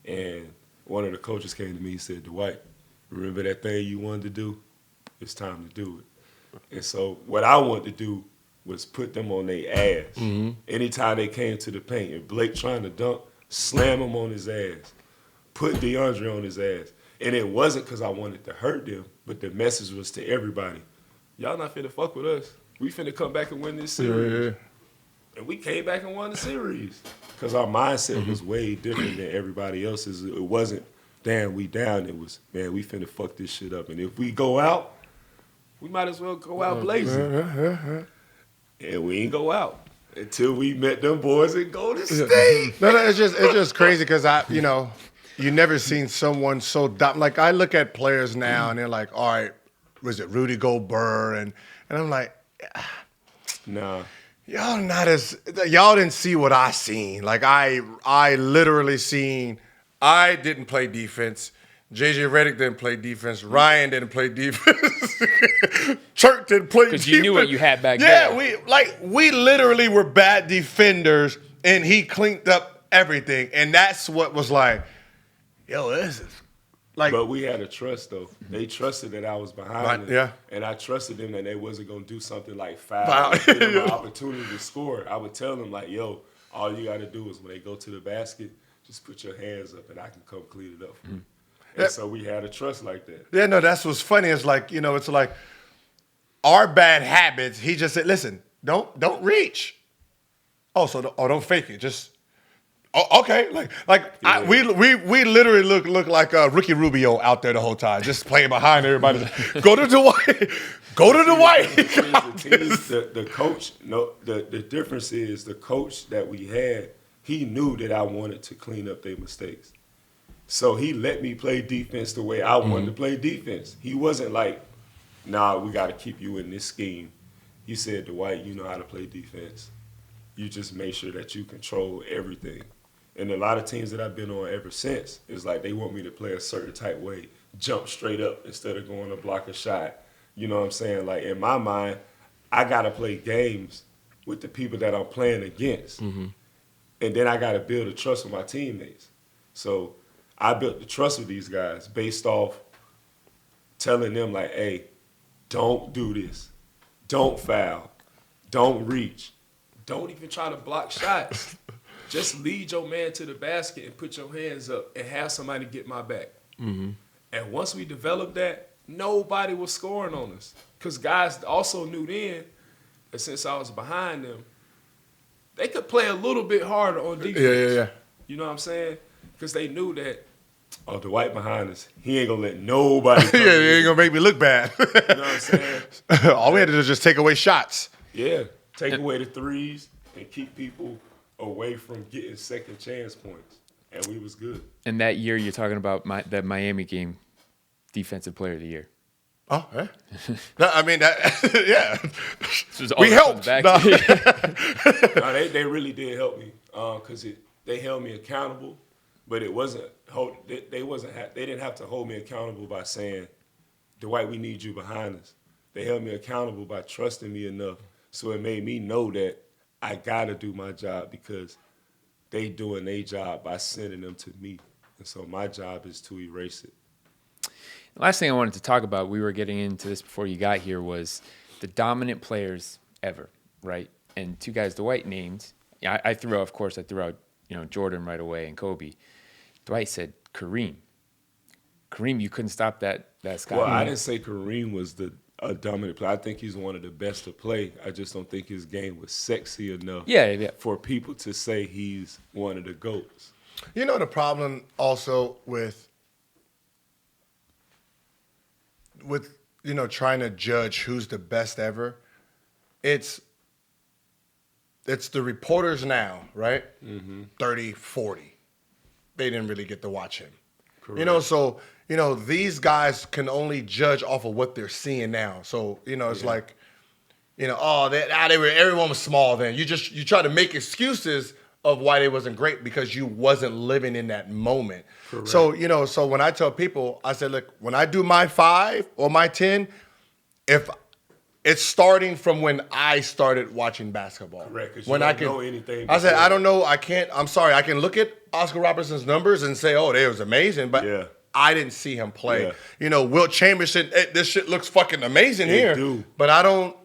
And one of the coaches came to me and said, Dwight, remember that thing you wanted to do? It's time to do it. And so what I wanted to do was put them on their ass. Mm-hmm. Anytime they came to the paint, and Blake trying to dunk, slam him on his ass. Put DeAndre on his ass. And it wasn't because I wanted to hurt them, but the message was to everybody, y'all not finna fuck with us. We finna come back and win this series. Yeah. And we came back and won the series. Because our mindset was way different than everybody else's. It wasn't, damn, we down. It was, man, we finna fuck this shit up. And if we go out, we might as well go out blazing. And we ain't go out until we met them boys in Golden State. No, it's just crazy because you never seen someone so dumb. Like, I look at players now and they're like, all right, was it Rudy Gobert? And I'm like, nah. Y'all didn't see what I seen. Like, I literally seen, I didn't play defense. JJ Redick didn't play defense. Ryan didn't play defense. Church didn't play defense. Because you knew what you had back there. Yeah, we literally were bad defenders, and he cleaned up everything. And that's what was like, yo, this is like. But we had a trust, though. They trusted that I was behind them. Yeah. And I trusted them that they wasn't going to do something like foul. Give them an opportunity to score. I would tell them, like, yo, all you got to do is when they go to the basket, just put your hands up, and I can come clean it up for you. And so we had a trust like that. Yeah, no, that's what's funny. It's like, it's like our bad habits. He just said, listen, don't reach. Oh, don't fake it. Just, okay. Yeah. We literally look like Ricky Rubio out there the whole time, just playing behind everybody. Go to Dwight. Go to Dwight. The coach, the difference is the coach that we had, he knew that I wanted to clean up their mistakes. So he let me play defense the way I wanted to play defense. He wasn't like, nah, we got to keep you in this scheme. He said, Dwight, you know how to play defense. You just make sure that you control everything. And a lot of teams that I've been on ever since, is like they want me to play a certain type way, jump straight up instead of going to block a shot. You know what I'm saying? Like, in my mind, I got to play games with the people that I'm playing against. Mm-hmm. And then I got to build a trust with my teammates. So I built the trust with these guys based off telling them, like, hey, don't do this. Don't foul. Don't reach. Don't even try to block shots. Just lead your man to the basket and put your hands up and have somebody get my back. Mm-hmm. And once we developed that, nobody was scoring on us. Because guys also knew then that since I was behind them, they could play a little bit harder on defense. Yeah. You know what I'm saying? Because they knew that, oh, Dwight behind us, he ain't going to let nobody come he ain't going to make me look bad. You know what I'm saying? All we had to do was just take away shots. Yeah, take away the threes and keep people away from getting second chance points. And we was good. And that year you're talking about that Miami game, Defensive Player of the Year. Oh, yeah. No, I mean, yeah. We helped. No, they really did help me because they held me accountable, but it wasn't. They didn't have to hold me accountable by saying, Dwight, we need you behind us. They held me accountable by trusting me enough, so it made me know that I gotta do my job because they doing their job by sending them to me, and so my job is to erase it. The last thing I wanted to talk about, we were getting into this before you got here, was the dominant players ever, right? And two guys Dwight named. I threw out Jordan right away and Kobe. Dwight said Kareem. Kareem, you couldn't stop that Scott. Well, I didn't say Kareem was a dominant player. I think he's one of the best to play. I just don't think his game was sexy enough for people to say he's one of the GOATs. You know the problem also with trying to judge who's the best ever, it's the reporters now, right? Mm-hmm. 30, 40. They didn't really get to watch him. Correct. So these guys can only judge off of what they're seeing now. So, it's like, everyone was small then. You try to make excuses of why they wasn't great because you wasn't living in that moment. Correct. So, so when I tell people, I said, look, when I do my 5 or my 10, if it's starting from when I started watching basketball. Correct, because you don't know anything. I said, I don't know, I'm sorry, I can look at Oscar Robertson's numbers and say, oh, they was amazing, but I didn't see him play. Yeah. You know, Wilt Chamberlain, this shit looks fucking amazing here. do. But I don't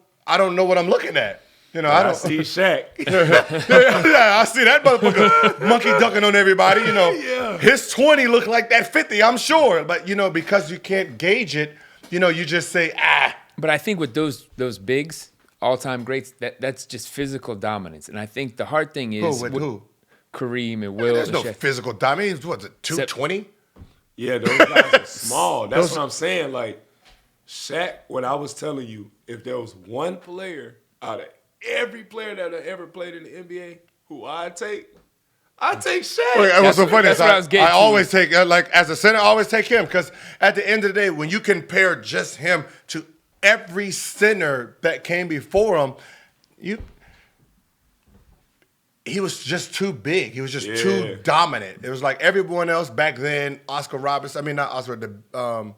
know what I'm looking at. You know, I I don't see Shaq. yeah, I see that motherfucker monkey dunking on everybody. You know, Yeah. his 20 looked like that 50, I'm sure. But, you know, because you can't gauge it, you know, you just say, But I think with those bigs, all-time greats, that's just physical dominance. And I think the hard thing is with who? Kareem and Will. There's and no Shaq. physical dominance. What's it, 220? Yeah, those guys are small. That's what I'm saying. Like, Shaq, what I was telling you, if there was one player out of every player that ever played in the NBA who I'd take Shaq. Wait, what's so funny that's is what I was getting I to. always take, like, as a center, I always take him because at the end of the day, when you compare just him to every center that came before him, he was just too big. He was just too dominant. It was like everyone else back then, Oscar Robertson, I mean, not Oscar,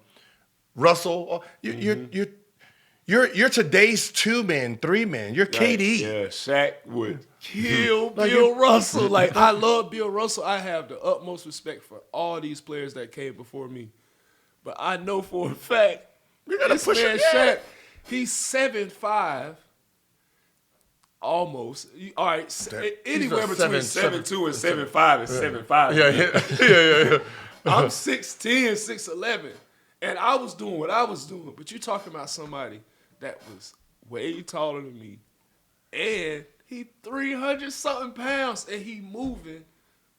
Russell. You're today's 2 men, 3 men. You're KD. Yeah, Shaq would kill Bill Russell. Like, I love Bill Russell. I have the utmost respect for all these players that came before me. But I know for a fact, this man Shaq, he's 7'5", almost. All right, anywhere between 7'2" and 7'5" is 7'5". Yeah. I'm 6'10", 6'11", and I was doing what I was doing. But you're talking about somebody that was way taller than me, and he 300-something pounds, and he moving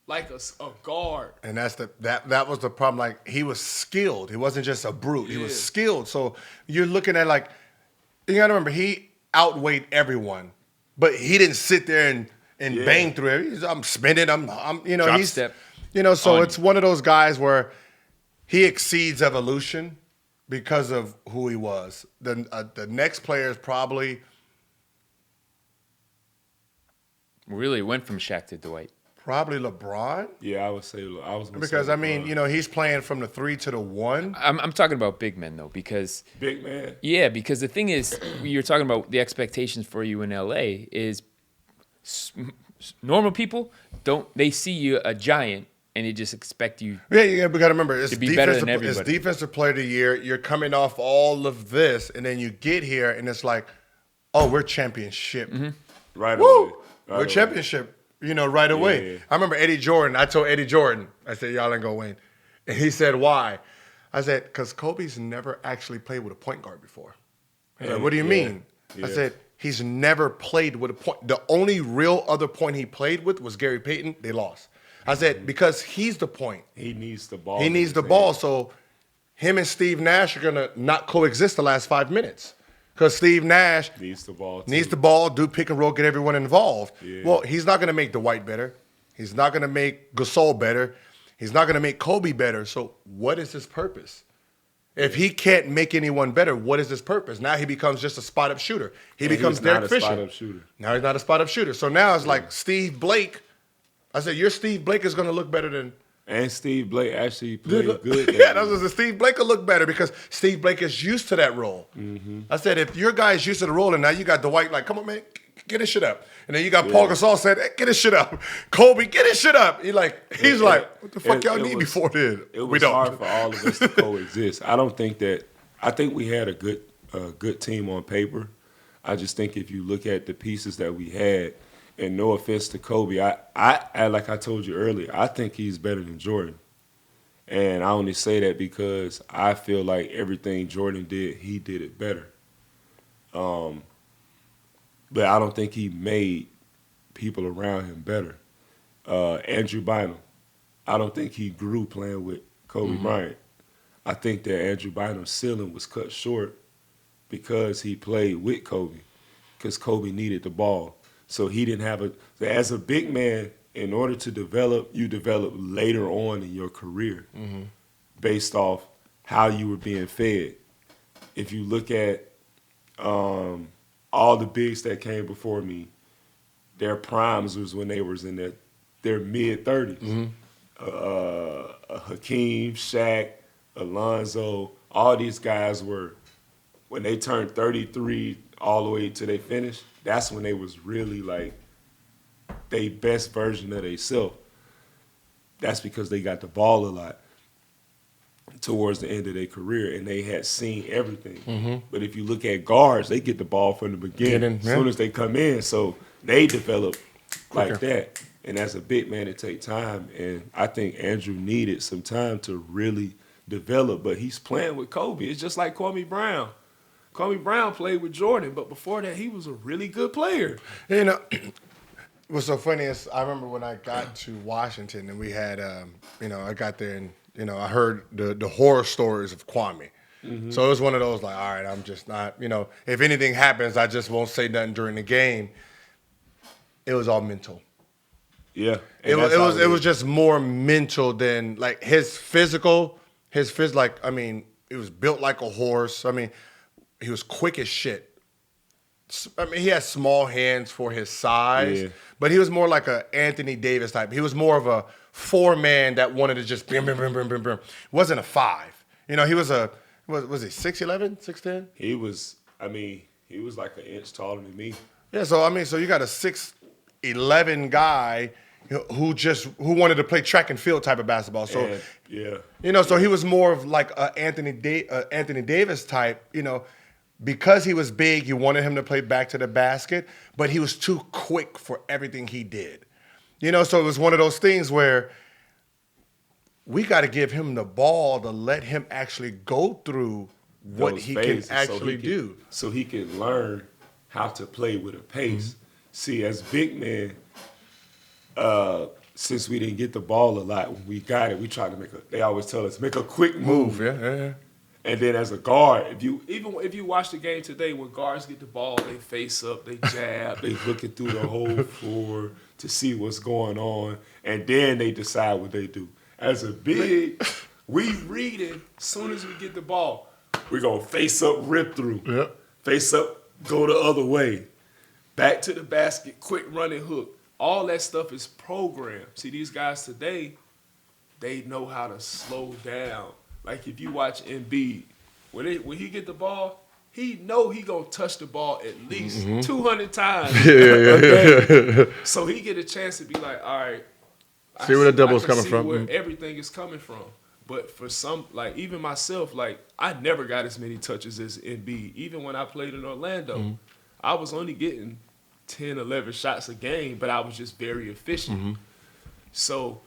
like a guard. And that was the problem. Like, he was skilled. He wasn't just a brute. He was skilled. So you're looking at, like, you got to remember, he outweighed everyone, but he didn't sit there and bang through it. I'm spinning. I'm you know, Drop he's step. You know, so On it's one of those guys where he exceeds evolution because of who he was. The next player is probably Really went from Shaq to Dwight. LeBron. Yeah, I would say I was gonna Because say I mean, you know, he's playing from the 3 to the 1. I'm talking about big men though, because big man. yeah, because the thing is, you're talking about the expectations for you in LA is normal people they see you a giant and they just expect you. Yeah, we got to remember it's To be better than it's everybody. defensive player of the year. You're coming off all of this, and then you get here, and it's like, oh, we're championship. Right Woo! away. Right We're away. championship. You know, right away. Yeah. I remember Eddie Jordan. I told Eddie Jordan, I said, y'all ain't gonna win, and he said, why? I said, because Kobe's never actually played with a point guard before. He's like, what do you mean? Yeah. I said, he's never played with a point. The only real other point he played with was Gary Payton. They lost. I said, because he's the point. He needs the ball. He needs the ball. So him and Steve Nash are going to not coexist the last 5 minutes. Because Steve Nash Needs the ball. Too. needs the ball, do pick and roll, get everyone involved. Yeah. Well, he's not going to make Dwight better. He's not going to make Gasol better. He's not going to make Kobe better. So what is his purpose? If he can't make anyone better, what is his purpose? Now he becomes just a spot-up shooter. He becomes he's not Derek a Fisher. spot-up shooter. Now he's not a spot-up shooter. So now it's like Steve Blake. I said, your Steve Blake is going to look better than... And Steve Blake actually played good. Yeah, that was Steve Blake will look better because Steve Blake is used to that role. I said, if your guy's used to the role and now you got Dwight, like, come on, man, get his shit up. And then you got Paul Gasol said, hey, get his shit up. Kobe, get his shit up. He's like, what the fuck y'all need me for then? It was We don't. hard for all of us to coexist. I think we had a good team on paper. I just think if you look at the pieces that we had, and no offense to Kobe, I like I told you earlier, I think he's better than Jordan. And I only say that because I feel like everything Jordan did, he did it better. But I don't think he made people around him better. Andrew Bynum, I don't think he grew playing with Kobe Bryant. I think that Andrew Bynum's ceiling was cut short because he played with Kobe, because Kobe needed the ball. So he didn't have as a big man, in order to develop, you develop later on in your career based off how you were being fed. If you look at all the bigs that came before me, their primes was when they was in their mid-30s. Hakeem, Shaq, Alonzo, all these guys were, when they turned 33 all the way till they finished, that's when they was really like they best version of themselves. That's because they got the ball a lot. towards the end of their career, and they had seen everything. But if you look at guards, they get the ball from the beginning as soon as they come in, so they develop like that. And as a big man, it takes time, and I think Andrew needed some time to really develop. But he's playing with Kobe. It's just like Kwame Brown. Kwame Brown played with Jordan, but before that, he was a really good player. You know, what's so funny is I remember when I got to Washington and we had, I got there and, I heard the horror stories of Kwame. So it was one of those like, all right, I'm just not, if anything happens, I just won't say nothing during the game. It was all mental. Yeah. It was just more mental than like his physical, like, I mean, it was built like a horse. I mean, he was quick as shit. I mean, he had small hands for his size, but he was more like a Anthony Davis type. He was more of a 4-man that wanted to just bim, bim, bim, bim, bim, bim. Wasn't a 5. He was was he 6'11", 6'10"? He was like an inch taller than me. Yeah, so you got a 6'11" guy who wanted to play track and field type of basketball. So so he was more of like a Anthony Davis type, because he was big, you wanted him to play back to the basket, but he was too quick for everything he did. So it was one of those things where we got to give him the ball to let him actually go through what he can actually do. So he can learn how to play with a pace. See, as big men, since we didn't get the ball a lot, when we got it, we tried to they always tell us, make a quick move. Yeah. And then as a guard, if you watch the game today, when guards get the ball, they face up, they jab, they looking through the whole floor to see what's going on, and then they decide what they do. As a big, we read it. As soon as we get the ball, we're gonna face up, rip through. Yep. Face up, go the other way. Back to the basket, quick running hook. All that stuff is programmed. See, these guys today, they know how to slow down. Like if you watch Embiid, when he get the ball, he know he gonna touch the ball at least 200 times. So he get a chance to be like, all right, see where the double's coming from. Where everything is coming from. But for some, like even myself, like I never got as many touches as Embiid. Even when I played in Orlando, I was only getting 10, 11 shots a game, but I was just very efficient. So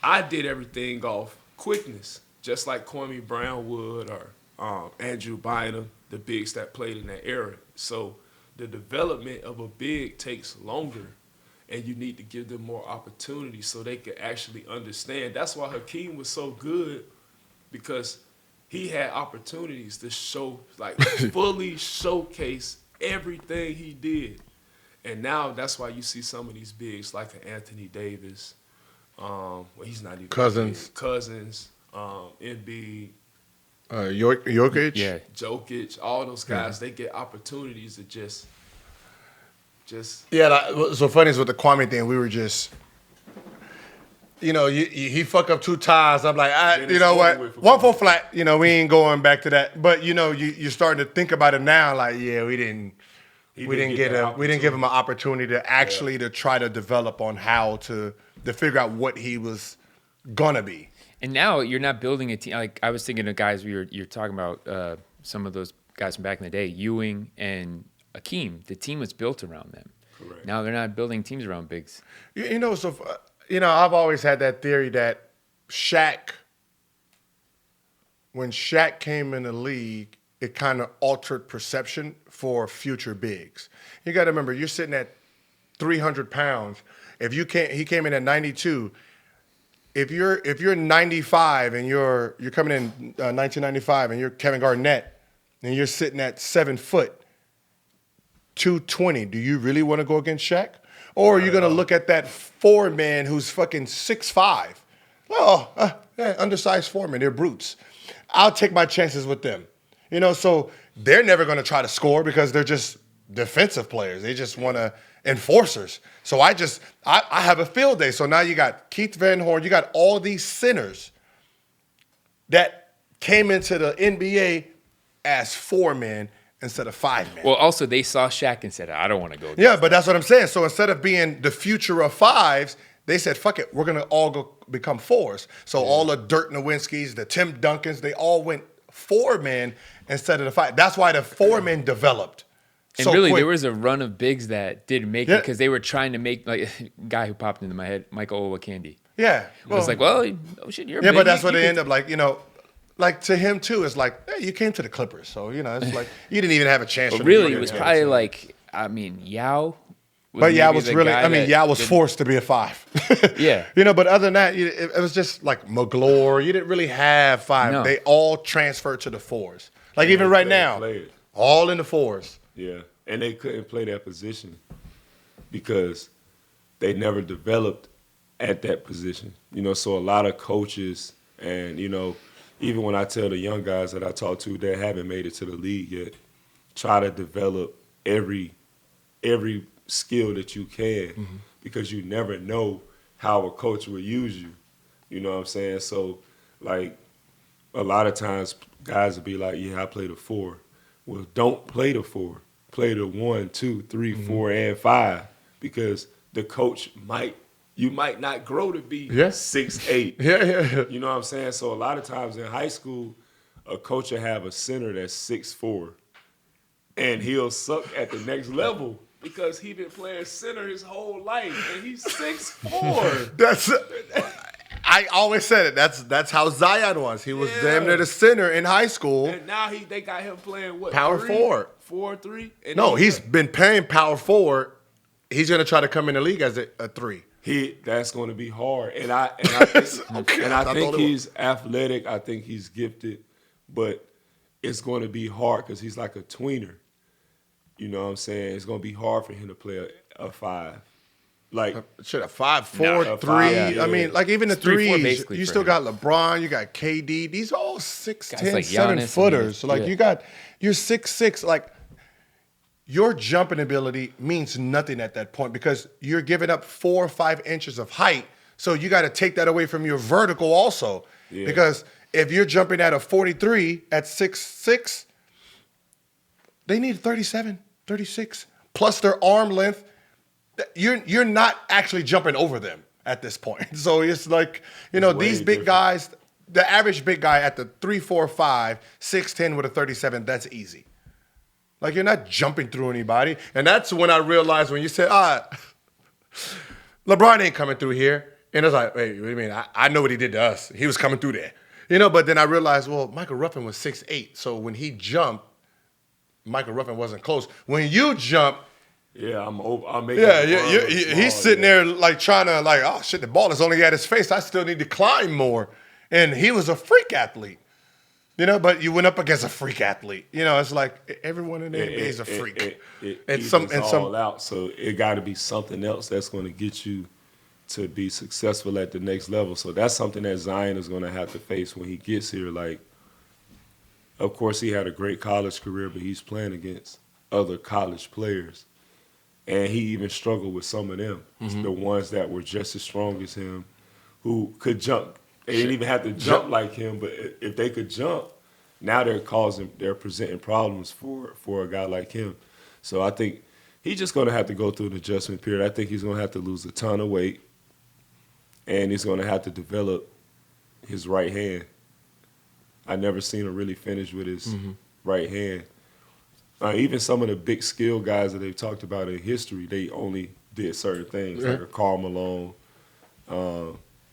I did everything off quickness, just like Kwame Brown would or Andrew Bynum, the bigs that played in that era. So the development of a big takes longer, and you need to give them more opportunities so they can actually understand. That's why Hakeem was so good, because he had opportunities to show, like fully showcase everything he did. And now that's why you see some of these bigs like an Anthony Davis, he's not even Cousins, Embiid, Jokic, Jokic, all those guys. They get opportunities to just. Yeah, what's so funny is with the Kwame thing, we were just, he fuck up 2 times. I'm like, you know what, 1-4 flat. We ain't going back to that. But you're starting to think about it now. Like, yeah, we didn't give him an opportunity to actually to try to develop on how to figure out what he was gonna be. And now you're not building a team. Like I was thinking of guys you're talking about, some of those guys from back in the day, Ewing and Hakeem. The team was built around them. Correct. Now they're not building teams around bigs. I've always had that theory that when Shaq came in the league, it kind of altered perception for future bigs. You got to remember, you're sitting at 300 pounds. He came in at 92. If you're 95 and you're coming in 1995 and you're Kevin Garnett and you're sitting at 7 foot, 220, do you really want to go against Shaq? Or are you going to look at that 4-man who's fucking 6'5"? Undersized 4-man, they're brutes. I'll take my chances with them. So they're never going to try to score because they're just defensive players. They just want to enforcers. So I have a field day. So now you got Keith Van Horn, you got all these centers that came into the NBA as 4-men instead of 5-men. Well, also they saw Shaq and said, I don't want to go there. Yeah, but that's what I'm saying. So instead of being the future of 5s, They said, fuck it, we're going to all go become fours. So all the Dirk Nowinskis, the Tim Duncans, they all went 4 men instead of the 5. That's why the 4 men developed. And so really, quick. there was a run of bigs that didn't make it because they were trying to make, like, a guy who popped into my head, Michael Olowokandi. Yeah. Well, it's like, well, oh shit, you're yeah, big. but that's what they end up like, like to him too. It's like, hey, you came to the Clippers, so it's like you didn't even have a chance. But really, it was probably like, I mean, Yao. But Yao was really, Yao was forced to be a 5. Yeah. But other than that, it was just like McGlure. You didn't really have 5. No. They all transferred to the 4s. Like even right now, all in the 4s. Yeah, and they couldn't play that position because they never developed at that position. So a lot of coaches and, even when I tell the young guys that I talk to that haven't made it to the league yet, try to develop every skill that you can because you never know how a coach will use you. You know what I'm saying? So, like, a lot of times guys will be like, yeah, I play the 4. Well, don't play the 4. Play the 1, 2, 3, 4, and 5 because the coach you might not grow to be 6'8". Yeah. You know what I'm saying? So a lot of times in high school, a coach will have a center that's 6'4", and he'll suck at the next level because he been playing center his whole life, and he's 6'4". I always said it. That's how Zion was. He was damn near the center in high school. And now they got him playing what? Power 4, 4. 3. No, he's been playing power 4. He's gonna try to come in the league as a 3. That's going to be hard, and I think he's was. athletic. I think he's gifted, but it's going to be hard because he's like a tweener. You know what I'm saying? It's going to be hard for him to play a 5. Like shit, a 5, 4, 3. I mean, like even the 3s, you still got LeBron, you got KD. These are all 6'10", like 7-footers. So like yeah. you're 6'6". Like your jumping ability means nothing at that point because you're giving up 4 or 5 inches of height. So you got to take that away from your vertical also. Yeah. Because if you're jumping at a 43 at 6'6", they need 37, 36, plus their arm length. You're not actually jumping over them at this point. So it's like, these big guys, the average big guy at the 3, 4, 5, 6'10" with a 37, that's easy. Like, you're not jumping through anybody. And that's when I realized when you said, LeBron ain't coming through here. And I was like, wait, what do you mean? I know what he did to us. He was coming through there. But then I realized, well, Michael Ruffin was 6'8". So when he jumped, Michael Ruffin wasn't close. When you jump, I'm making he's sitting there like trying to like, oh shit, the ball is only at his face. I still need to climb more. And he was a freak athlete. But you went up against a freak athlete. It's like everyone in the NBA is a freak. It's all out. So it got to be something else that's going to get you to be successful at the next level. So that's something that Zion is going to have to face when he gets here. Like, of course, he had a great college career, but he's playing against other college players. And he even struggled with some of them, the ones that were just as strong as him, who could jump. They didn't even have to jump like him, but if they could jump, now they're presenting problems for a guy like him. So I think he's just going to have to go through an adjustment period. I think he's going to have to lose a ton of weight, and he's going to have to develop his right hand. I never seen him really finish with his right hand. Even some of the big skill guys that they've talked about in history, they only did certain things, like a Karl Malone,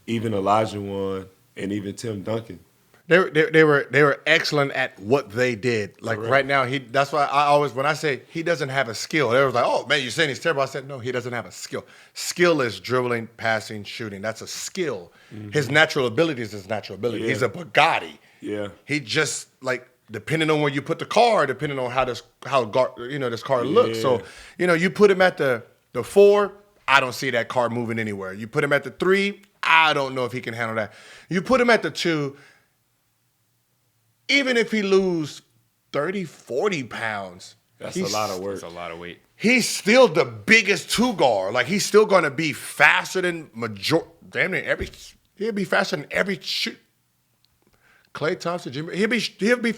even Elijah Wan, and even Tim Duncan. They were excellent at what they did. Like right now, that's why I always, when I say he doesn't have a skill, they was like, oh man, you're saying he's terrible. I said, no, he doesn't have a skill. Skill is dribbling, passing, shooting. That's a skill. His natural ability is his natural ability. He's a Bugatti. Yeah. He just like, depending on where you put the car, depending on how this car looks. So, you put him at the 4, I don't see that car moving anywhere. You put him at the 3, I don't know if he can handle that. You put him at the 2, even if he lose 30, 40 pounds. That's a lot of work. That's a lot of weight. He's still the biggest 2 guard. Like, he's still going to be faster than he'll be faster than every shoot. Klay Thompson, Jimmy, he'll be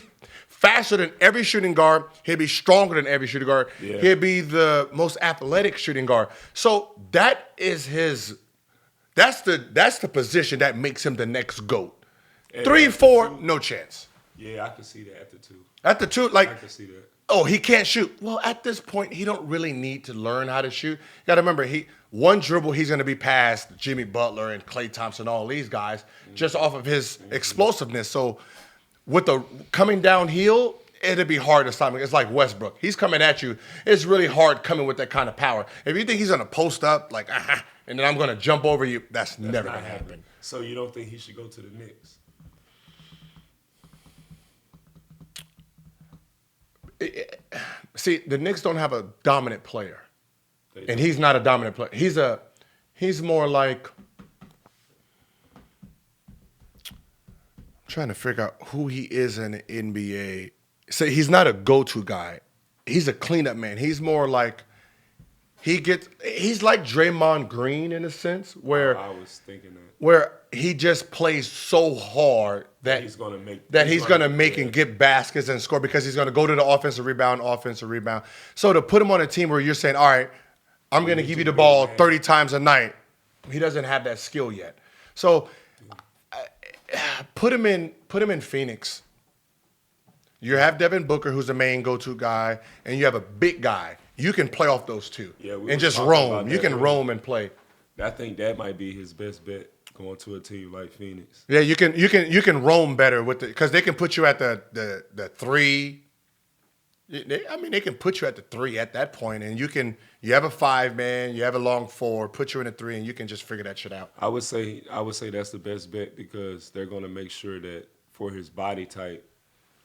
faster than every shooting guard. He'll be stronger than every shooting guard. Yeah. He'll be the most athletic shooting guard. So that is That's the position that makes him the next GOAT. And 3, at 4, the 2, no chance. Yeah, I can see that at the 2. At the 2, like, I can see that. oh, he can't shoot. Well, at this point, he don't really need to learn how to shoot. You got to remember, one dribble, he's going to be past Jimmy Butler and Klay Thompson, all these guys, just off of his explosiveness. So with the coming downhill, it'd be hard to stop him. It's like Westbrook. He's coming at you. It's really hard coming with that kind of power. If you think he's going to post up, like, and then I'm going to jump over you, that's never going to happen. So you don't think he should go to the Knicks? See, the Knicks don't have a dominant player. And he's not a dominant player. He's more like, I'm trying to figure out who he is in the NBA. So he's not a go-to guy. He's a cleanup man. He's more like, he's like Draymond Green in a sense, where I was thinking that. Where he just plays so hard that he's going to make and get baskets and score because he's going to go to the offensive rebound. So to put him on a team where you're saying, all right, I'm going to give you the ball 30 times a night, he doesn't have that skill yet. So put him in Phoenix. You have Devin Booker, who's the main go-to guy, and you have a big guy. You can play off those two and just roam. You can roam and play. I think that might be his best bet, going to a team like Phoenix. Yeah, you can roam better with it because they can put you at the 3. They can put you at the 3 at that point, and you have a 5-man, you have a long 4, put you in a 3, and you can just figure that shit out. I would say that's the best bet because they're going to make sure that for his body type,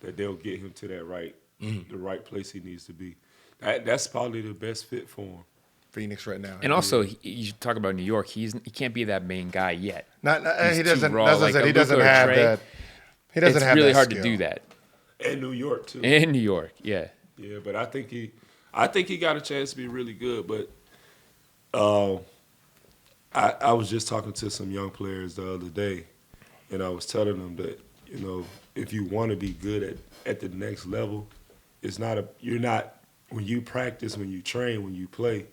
that they'll get him to that the right place he needs to be. That's probably the best fit for him. Phoenix right now. And also, you talk about New York. He can't be that main guy yet. He doesn't. Raw, That's like he doesn't have that. He doesn't have. It's really that hard skill. to do that. And New York too. In New York, yeah. Yeah, but I think he got a chance to be really good. But I was just talking to some young players the other day, and I was telling them that if you want to be good at the next level, you're not when you practice, when you train, when you play.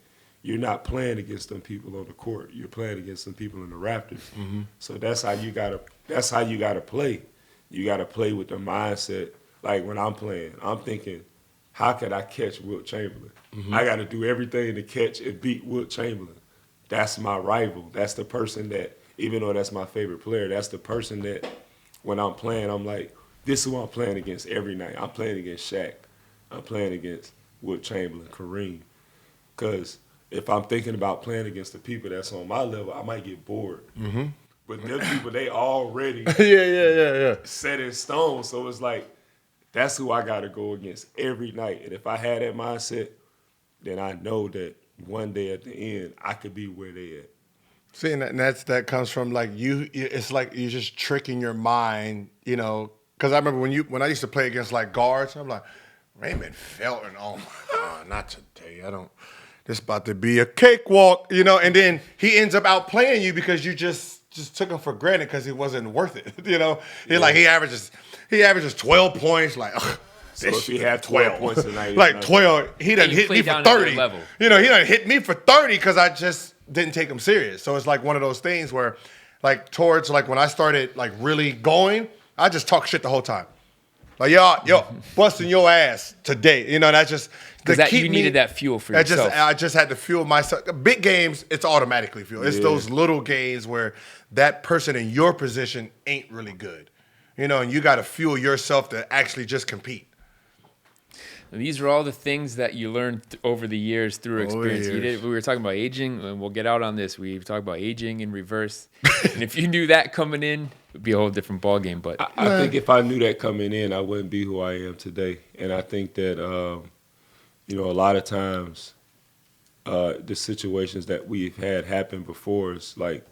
You're not playing against them people on the court. You're playing against some people in the rafters. Mm-hmm. So that's how you gotta play. You gotta play with the mindset. Like when I'm playing, I'm thinking, how could I catch Wilt Chamberlain? Mm-hmm. I gotta do everything to catch and beat Wilt Chamberlain. That's my rival. That's the person that, even though that's my favorite player, that's the person that when I'm playing, I'm like, this is who I'm playing against every night. I'm playing against Shaq. I'm playing against Wilt Chamberlain, Kareem. Because if I'm thinking about playing against the people that's on my level, I might get bored. Mm-hmm. But them people, they already yeah. set in stone. So it's like, that's who I got to go against every night. And if I had that mindset, then I know that one day at the end, I could be where they at. See, and that comes from like it's like you're just tricking your mind, Because I remember when I used to play against like guards, I'm like, Raymond Felton, oh my God, not today. This about to be a cakewalk, and then he ends up outplaying you because you just took him for granted because he wasn't worth it, He averages 12 points, like, so if he had 12 points tonight, like 12, he done hit me for 30. He done hit me for 30 because I just didn't take him serious. So it's like one of those things where, like, towards like when I started like really going, I just talk shit the whole time. Like, yo, busting your ass today. That's just because you needed that fuel for yourself. I just had to fuel myself. Big games, it's automatically fuel. It's those little games where that person in your position ain't really good. And you got to fuel yourself to actually just compete. These are all the things that you learned over the years through experience. We were talking about aging, and we'll get out on this. We talked about aging in reverse. And if you knew that coming in, it would be a whole different ballgame. But I think if I knew that coming in, I wouldn't be who I am today. And I think that, a lot of times the situations that we've had happen before is like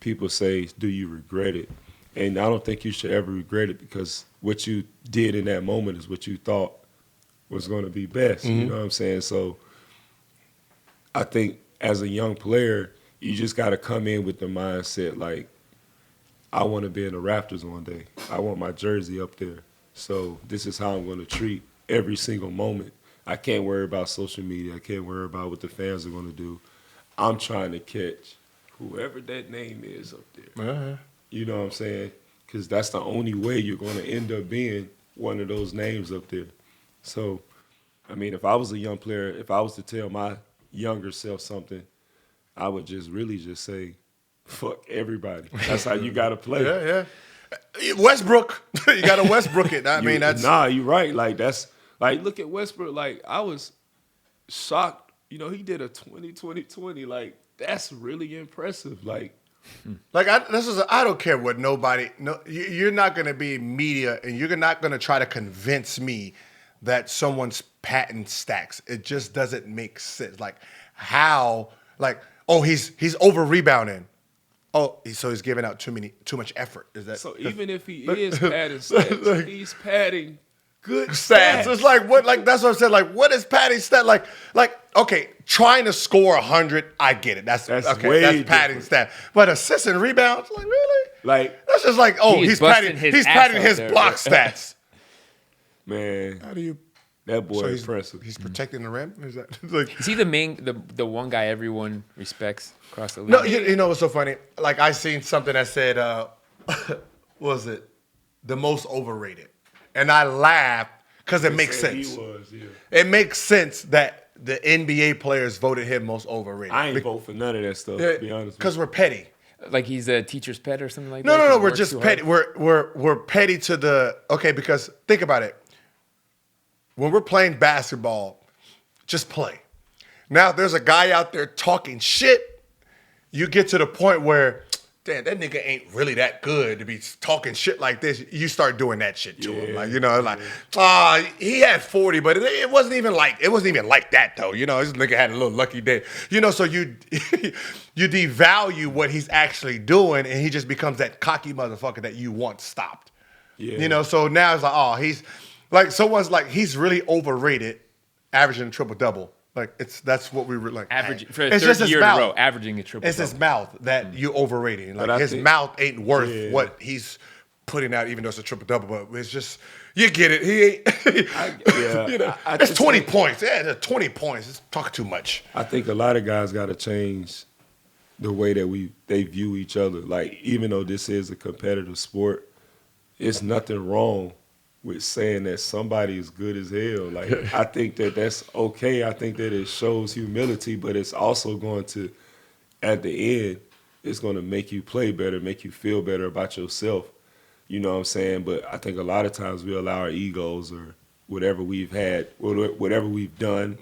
people say, do you regret it? And I don't think you should ever regret it because what you did in that moment is what you thought was going to be best. Mm-hmm. You know what I'm saying? So I think as a young player, you just got to come in with the mindset like, I want to be in the Raptors one day. I want my jersey up there. So this is how I'm going to treat every single moment. I can't worry about social media. I can't worry about what the fans are going to do. I'm trying to catch whoever that name is up there. Uh-huh. You know what I'm saying? Because that's the only way you're going to end up being one of those names up there. So, I mean, if I was a young player, if I was to tell my younger self something, I would just really just say, fuck everybody. That's how you got to play. Yeah. Westbrook. You got to Westbrook it. I mean, that's... Nah, you're right. Like, that's... Like, look at Westbrook. Like, I was shocked. You know, he did a 20-20-20. Like, that's really impressive. Like I don't care what nobody... No, you're not going to be media, and you're not going to try to convince me that someone's patent stacks. It just doesn't make sense. Like, how... Like, oh, he's over-rebounding. Oh, so he's giving out too much effort. Is that... So even if he is padding stats, he's padding... good stats. It's like what? Like that's what I said. Like what is padding stat? Like okay, trying to score 100, I get it. That's okay. That's padding stat. But assists and rebounds, like really? Like that's just like he's padding his block stats. Man, how do you? That boy is impressive. He's protecting the rim. Is that like? Is he the one guy everyone respects across the league? No, you know what's so funny? Like I seen something that said, what was it the most overrated? And I laughed because it makes sense. He was, yeah. It makes sense that the NBA players voted him most overrated. I ain't vote for none of that stuff, to be honest. Because we're petty. Like he's a teacher's pet or something like that? No. We're just petty. We're petty to the because think about it. When we're playing basketball, just play. Now, if there's a guy out there talking shit, you get to the point where, damn, that nigga ain't really that good to be talking shit like this. You start doing that shit to him. Like, you know, like, he had 40, but it wasn't even like that though. You know, this nigga had a little lucky day. You know, so you devalue what he's actually doing, and he just becomes that cocky motherfucker that you once stopped. Yeah. You know, so now it's like, he's like someone's like, he's really overrated, averaging a triple-double. Like that's what we were like. Averaging for the third year in a row, averaging a triple. It's his mouth that you overrating. Like his mouth ain't worth what he's putting out, even though it's a triple double. But it's just you get it. He ain't. You know, it's 20 points. Yeah, it's 20 points. It's talking too much. I think a lot of guys got to change the way that they view each other. Like even though this is a competitive sport, it's nothing wrong with saying that somebody is good as hell. Like, I think that that's okay. I think that it shows humility, but it's also going to, at the end, it's going to make you play better, make you feel better about yourself. You know what I'm saying? But I think a lot of times we allow our egos or whatever we've had, whatever we've done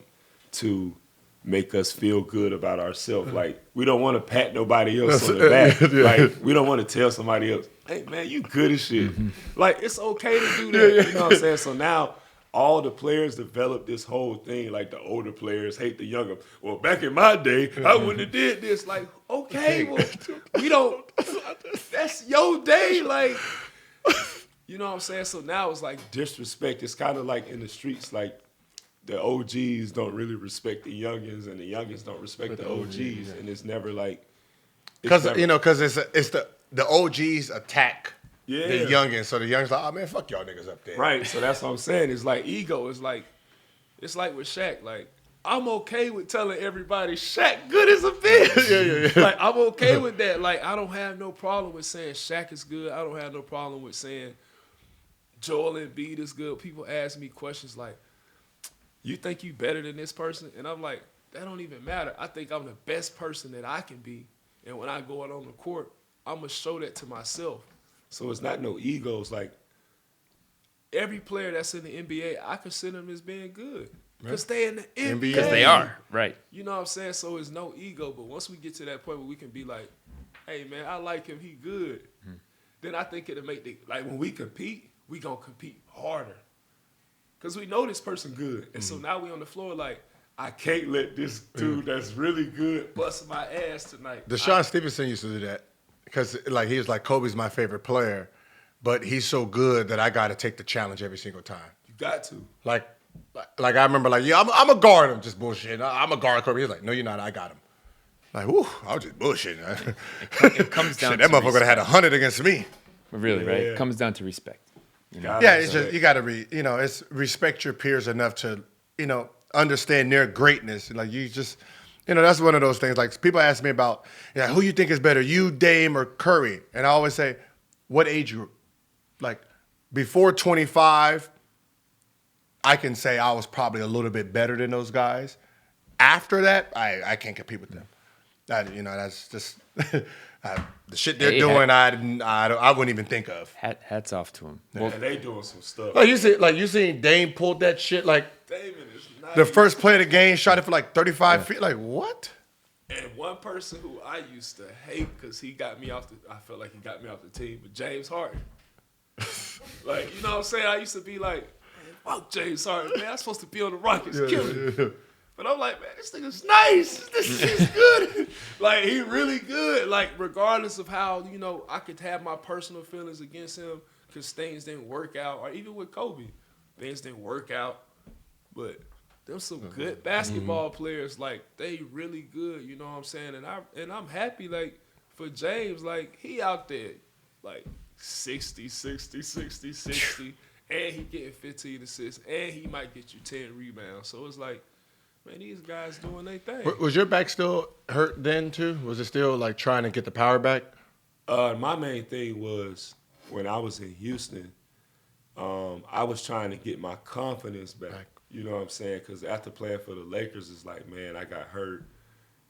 to make us feel good about ourselves. Like, we don't want to pat nobody else on the back. Like, we don't want to tell somebody else, hey, man, you good as shit. Mm-hmm. Like, it's okay to do that. You know what I'm saying? So now all the players develop this whole thing. Like, the older players hate the younger. Well, back in my day, I wouldn't have did this. Like, okay, well, we don't. That's your day. Like, you know what I'm saying? So now it's like disrespect. It's kind of like in the streets, like, the OGs don't really respect the youngins, and the youngins don't respect the OGs, and it's never like because it's the OGs attack the youngins, so the youngins like, oh man, fuck y'all niggas up there, right? So that's what I'm saying. It's like ego. It's like with Shaq. Like I'm okay with telling everybody Shaq good as a bitch. Yeah. Like I'm okay with that. Like I don't have no problem with saying Shaq is good. I don't have no problem with saying Joel Embiid is good. People ask me questions like, you think you better than this person? And I'm like, that don't even matter. I think I'm the best person that I can be. And when I go out on the court, I'm going to show that to myself. So it's not no egos. Like, every player that's in the NBA, I consider them as being good. Because they in the NBA. Because they are, right. You know what I'm saying? So it's no ego. But once we get to that point where we can be like, hey, man, I like him. He good. Mm-hmm. Then I think it'll make like, when we compete, we going to compete harder. Because we know this person good. And so now we on the floor like, I can't let this dude that's really good bust my ass tonight. Deshaun Stevenson used to do that. Because like he was like, Kobe's my favorite player, but he's so good that I got to take the challenge every single time. You got to. Like I remember like, yeah, I'm a guard him, just bullshit. I'm a guard Kobe. He's like, no, you're not. I got him. Like, whoo, I was just bullshitting. It comes down shit, to that motherfucker would have had 100 against me. Really, right? It comes down to respect. You know? Yeah, it's just you got to it's respect your peers enough to understand their greatness. Like you just You know, that's one of those things. Like, people ask me about, who you think is better, you, Dame, or Curry? And I always say, what age group? Like, before 25, I can say I was probably a little bit better than those guys. After that, I can't compete with them. That's just the shit they're doing. I wouldn't even think of. Hats off to them. Well, they doing some stuff. You seen Dame pulled that shit like Damon is nice. The first play of the game, shot it for like 35 feet. Like, what? And one person who I used to hate because I felt like he got me off the team, but James Harden. Like, you know what I'm saying? I used to be like, man, fuck James Harden, man. I'm supposed to be on the Rockets, killing him. But I'm like, man, this nigga's nice. This shit's good. Like, he really good. Like, regardless of how, I could have my personal feelings against him because things didn't work out, or even with Kobe, things didn't work out. But them some good basketball players, like, they really good, you know what I'm saying? And I'm happy, like, for James, like, he out there, like, 60, and he getting 15 assists, and he might get you 10 rebounds. So it's like, man, these guys doing their thing. Was your back still hurt then, too? Was it still, like, trying to get the power back? My main thing was when I was in Houston, I was trying to get my confidence back. You know what I'm saying? Because after playing for the Lakers, it's like, man, I got hurt.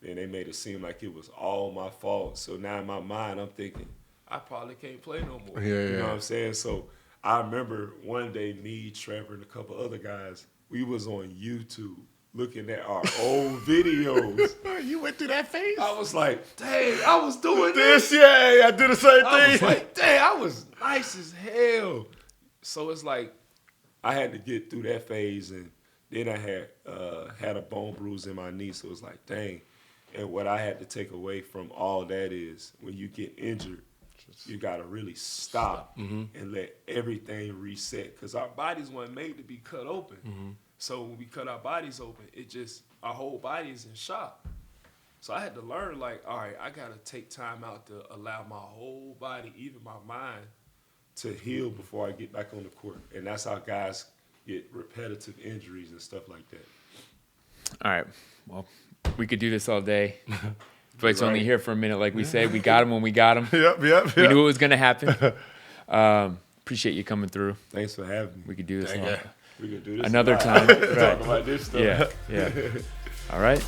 And they made it seem like it was all my fault. So now in my mind, I'm thinking, I probably can't play no more. You know what I'm saying? So I remember one day, me, Trevor, and a couple other guys, we was on YouTube looking at our old videos. You went through that phase? I was like, dang, I was doing this. Yeah, I did the same thing. I was like, dang, I was nice as hell. So it's like, I had to get through that phase, and then I had a bone bruise in my knee, so it's like, dang. And what I had to take away from all that is when you get injured, you got to really stop and let everything reset, because our bodies weren't made to be cut open. So when we cut our bodies open, our whole body is in shock. So I had to learn, like, all right, I got to take time out to allow my whole body, even my mind, to heal before I get back on the court. And that's how guys get repetitive injuries and stuff like that. All right. Well, we could do this all day. Dwight's only here for a minute, like we say. We got him when we got him. Yep. We knew it was going to happen. Appreciate you coming through. Thanks for having me. We could do this We could do this another time. Talk about this stuff. Yeah. All right.